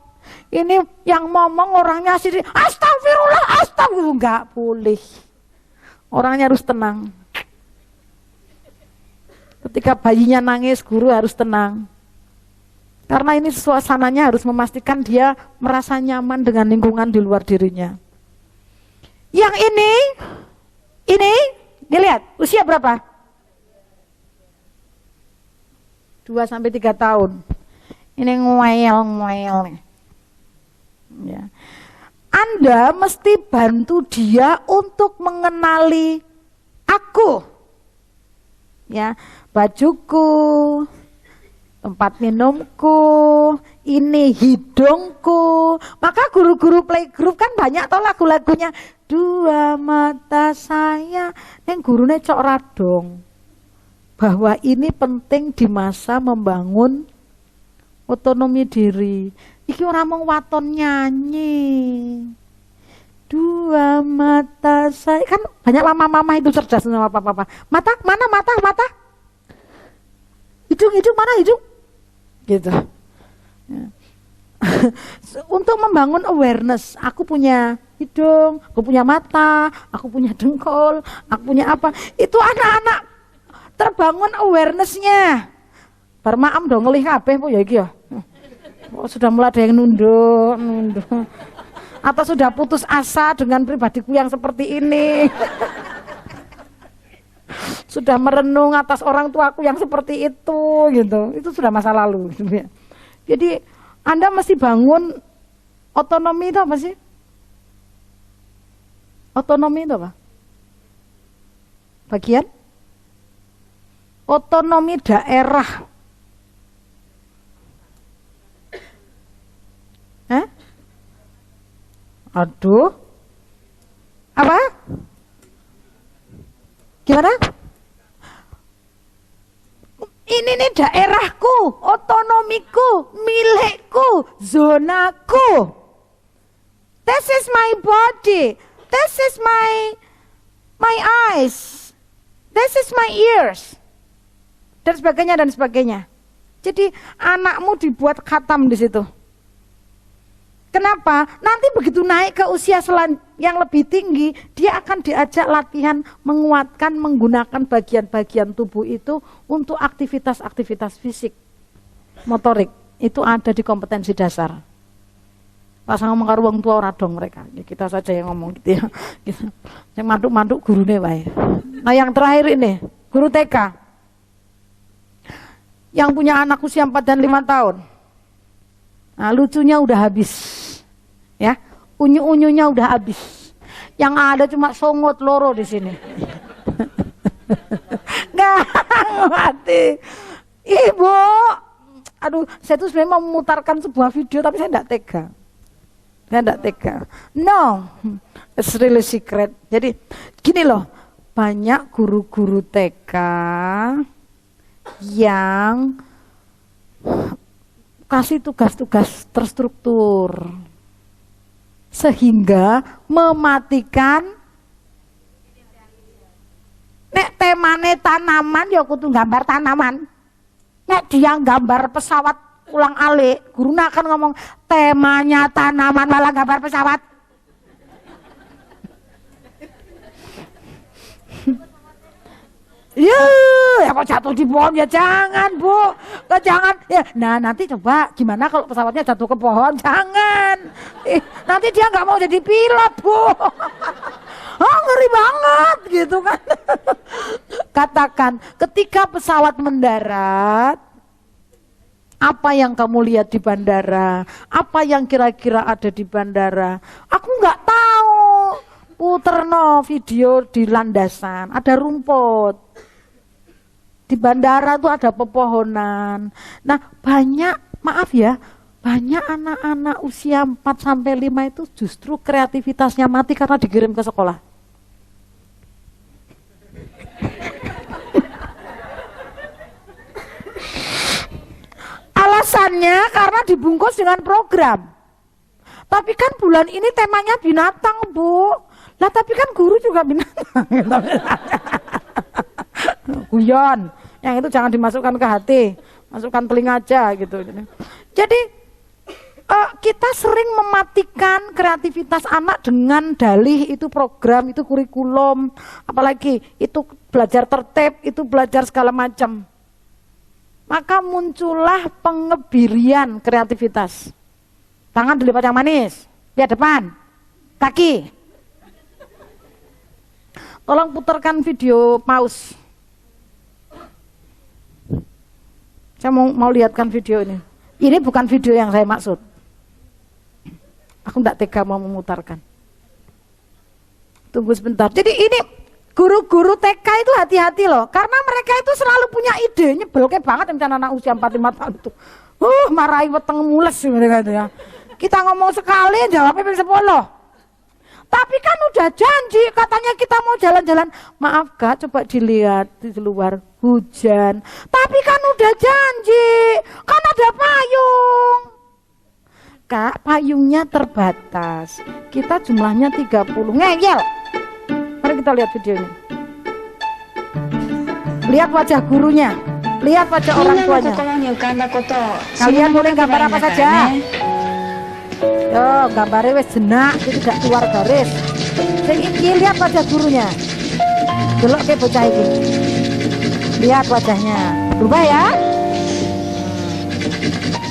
Ini yang ngomong orangnya asli, astagfirullah, nggak boleh. Orangnya harus tenang. Ketika bayinya nangis, guru harus tenang. Karena ini suasananya harus memastikan dia merasa nyaman dengan lingkungan di luar dirinya. Yang ini dilihat, usia berapa? 2-3 tahun. Ini ngoel nih. Ya. Anda mesti bantu dia untuk mengenali aku. Ya, bajuku, tempat minumku, ini hidungku. Maka guru-guru playgroup kan banyak tau lagu-lagunya. Dua mata saya, yang gurunya cok radong. Bahwa ini penting di masa membangun otonomi diri. Iki orang mau waton nyanyi. Dua mata saya, kan banyak mama-mama itu cerdas sama papa-papa. Mata, mana mata? Hidung, mana hidung? Gitu. Ya. Untuk membangun awareness, aku punya hidung, aku punya mata, aku punya dengkul, aku punya apa? Itu anak-anak terbangun awarenessnya. Barmaam dong ngelih kabeh po ya iki ya. Oh, sudah mulai ada yang nunduk. Atau sudah putus asa dengan pribadiku yang seperti ini. Sudah merenung atas orang tuaku yang seperti itu gitu. Itu sudah masa lalu gitu ya. Jadi Anda mesti bangun otonomi itu apa sih? Otonomi itu apa? Bagian otonomi daerah. Aduh. Apa? Gimana? Ini nih daerahku, otonomiku, milikku, zonaku. This is my body. This is my eyes. This is my ears. Dan sebagainya. Jadi anakmu dibuat khatam di situ. Kenapa? Nanti begitu naik ke usia yang lebih tinggi, dia akan diajak latihan menguatkan, menggunakan bagian-bagian tubuh itu untuk aktivitas-aktivitas fisik, motorik. Itu ada di kompetensi dasar. Pas ngomong karo wong tua ora dong mereka. Ya, kita saja yang ngomong gitu ya. Yang mantuk-mantuk gurune wae. Nah, yang terakhir ini, guru TK. Yang punya anak usia 4 dan 5 tahun. Nah, lucunya udah habis. Ya, unyu-unyunya udah habis. Yang ada cuma songot loro di sini. Nggak mati. Ibu, aduh, saya tuh sebenarnya mau memutarkan sebuah video tapi saya enggak tega. No, it's really secret. Jadi gini loh, banyak guru-guru TK yang kasih tugas-tugas terstruktur sehingga mematikan nek temane tanaman ya kudu gambar tanaman. Nek dia gambar pesawat ulang alik, guruna akan ngomong temanya tanaman malah gambar pesawat. Ya kok jatuh di pohon ya jangan Bu, jangan ya. Nah nanti coba gimana kalau pesawatnya jatuh ke pohon, jangan. Nanti dia nggak mau jadi pilot Bu. Oh ngeri banget gitu kan. Katakan ketika pesawat mendarat, apa yang kamu lihat di bandara? Apa yang kira-kira ada di bandara? Aku nggak tahu. Puterno video di landasan, ada rumput. Di bandara tuh ada pepohonan. Nah banyak, maaf ya, banyak anak-anak usia 4 sampai 5 itu justru kreativitasnya mati karena dikirim ke sekolah. Alasannya karena dibungkus dengan program. Tapi kan bulan ini temanya binatang Bu. Lah tapi kan guru juga binatang. Guyon, yang itu jangan dimasukkan ke hati, masukkan telinga aja gitu. Jadi kita sering mematikan kreativitas anak dengan dalih itu program, itu kurikulum, apalagi itu belajar tertib, itu belajar segala macam. Maka muncullah pengebirian kreativitas. Tangan dilipat yang manis, lihat depan, kaki. Tolong putarkan video paus. Saya mau lihatkan video ini. Ini bukan video yang saya maksud. Aku enggak tega mau memutarkan. Tunggu sebentar. Jadi ini guru-guru TK itu hati-hati loh, karena mereka itu selalu punya ide, nyebelke banget rencana anak usia 4-5 tahun itu. Marahi weteng mules mereka itu ya. Kita ngomong sekali, jawabnya ping 10. Tapi kan udah janji, katanya kita mau jalan-jalan. Maaf Kak, coba dilihat di luar hujan. Tapi kan udah janji, kan ada payung. Kak, payungnya terbatas. Kita jumlahnya 30. Ngeyel. Mari kita lihat videonya. Lihat wajah gurunya. Lihat wajah orang tuanya. Kalian boleh gambar apa saja. Yo, gambarnya wes jenak, itu tidak keluar garis. Sing iki lihat wajah gurunya. Delok ke bocah iki. Lihat wajahnya. Berubah ya.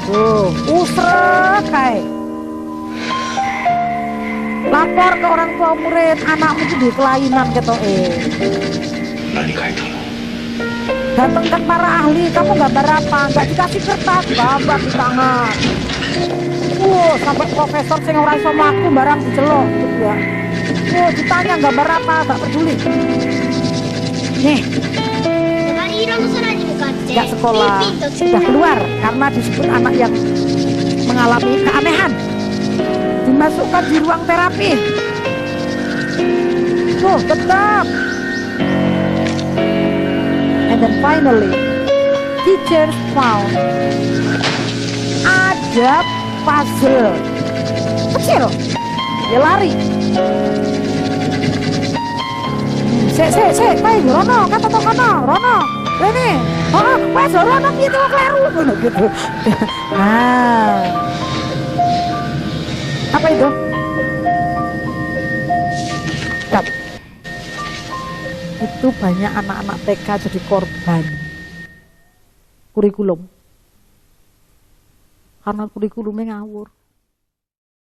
Tuh, usrek kae. Lapor ke orang tua murid, anakmu itu di kelainan ketoke. Datangkan para ahli, kamu gambar apa? Enggak dikasih kertas, gambar di tangan. Sampai profesor sing ora iso mlaku barang dicelok gitu ya. Ditanya gambar apa, enggak peduli. Nih. Enggak sekolah, sudah keluar karena disebut anak yang mengalami keanehan. Dimasukkan di ruang terapi. Tuh, tetap. And then finally, teachers found ada puzzle kecil. Dia lari. Sik, kae Rono, kata to kono, Rono. Rene. Oh, wes Rono piye to kleru ngono gitu. Nah. Apa itu? Stop. Itu banyak anak-anak TK jadi korban kurikulum. Karena kurikulumnya ngawur.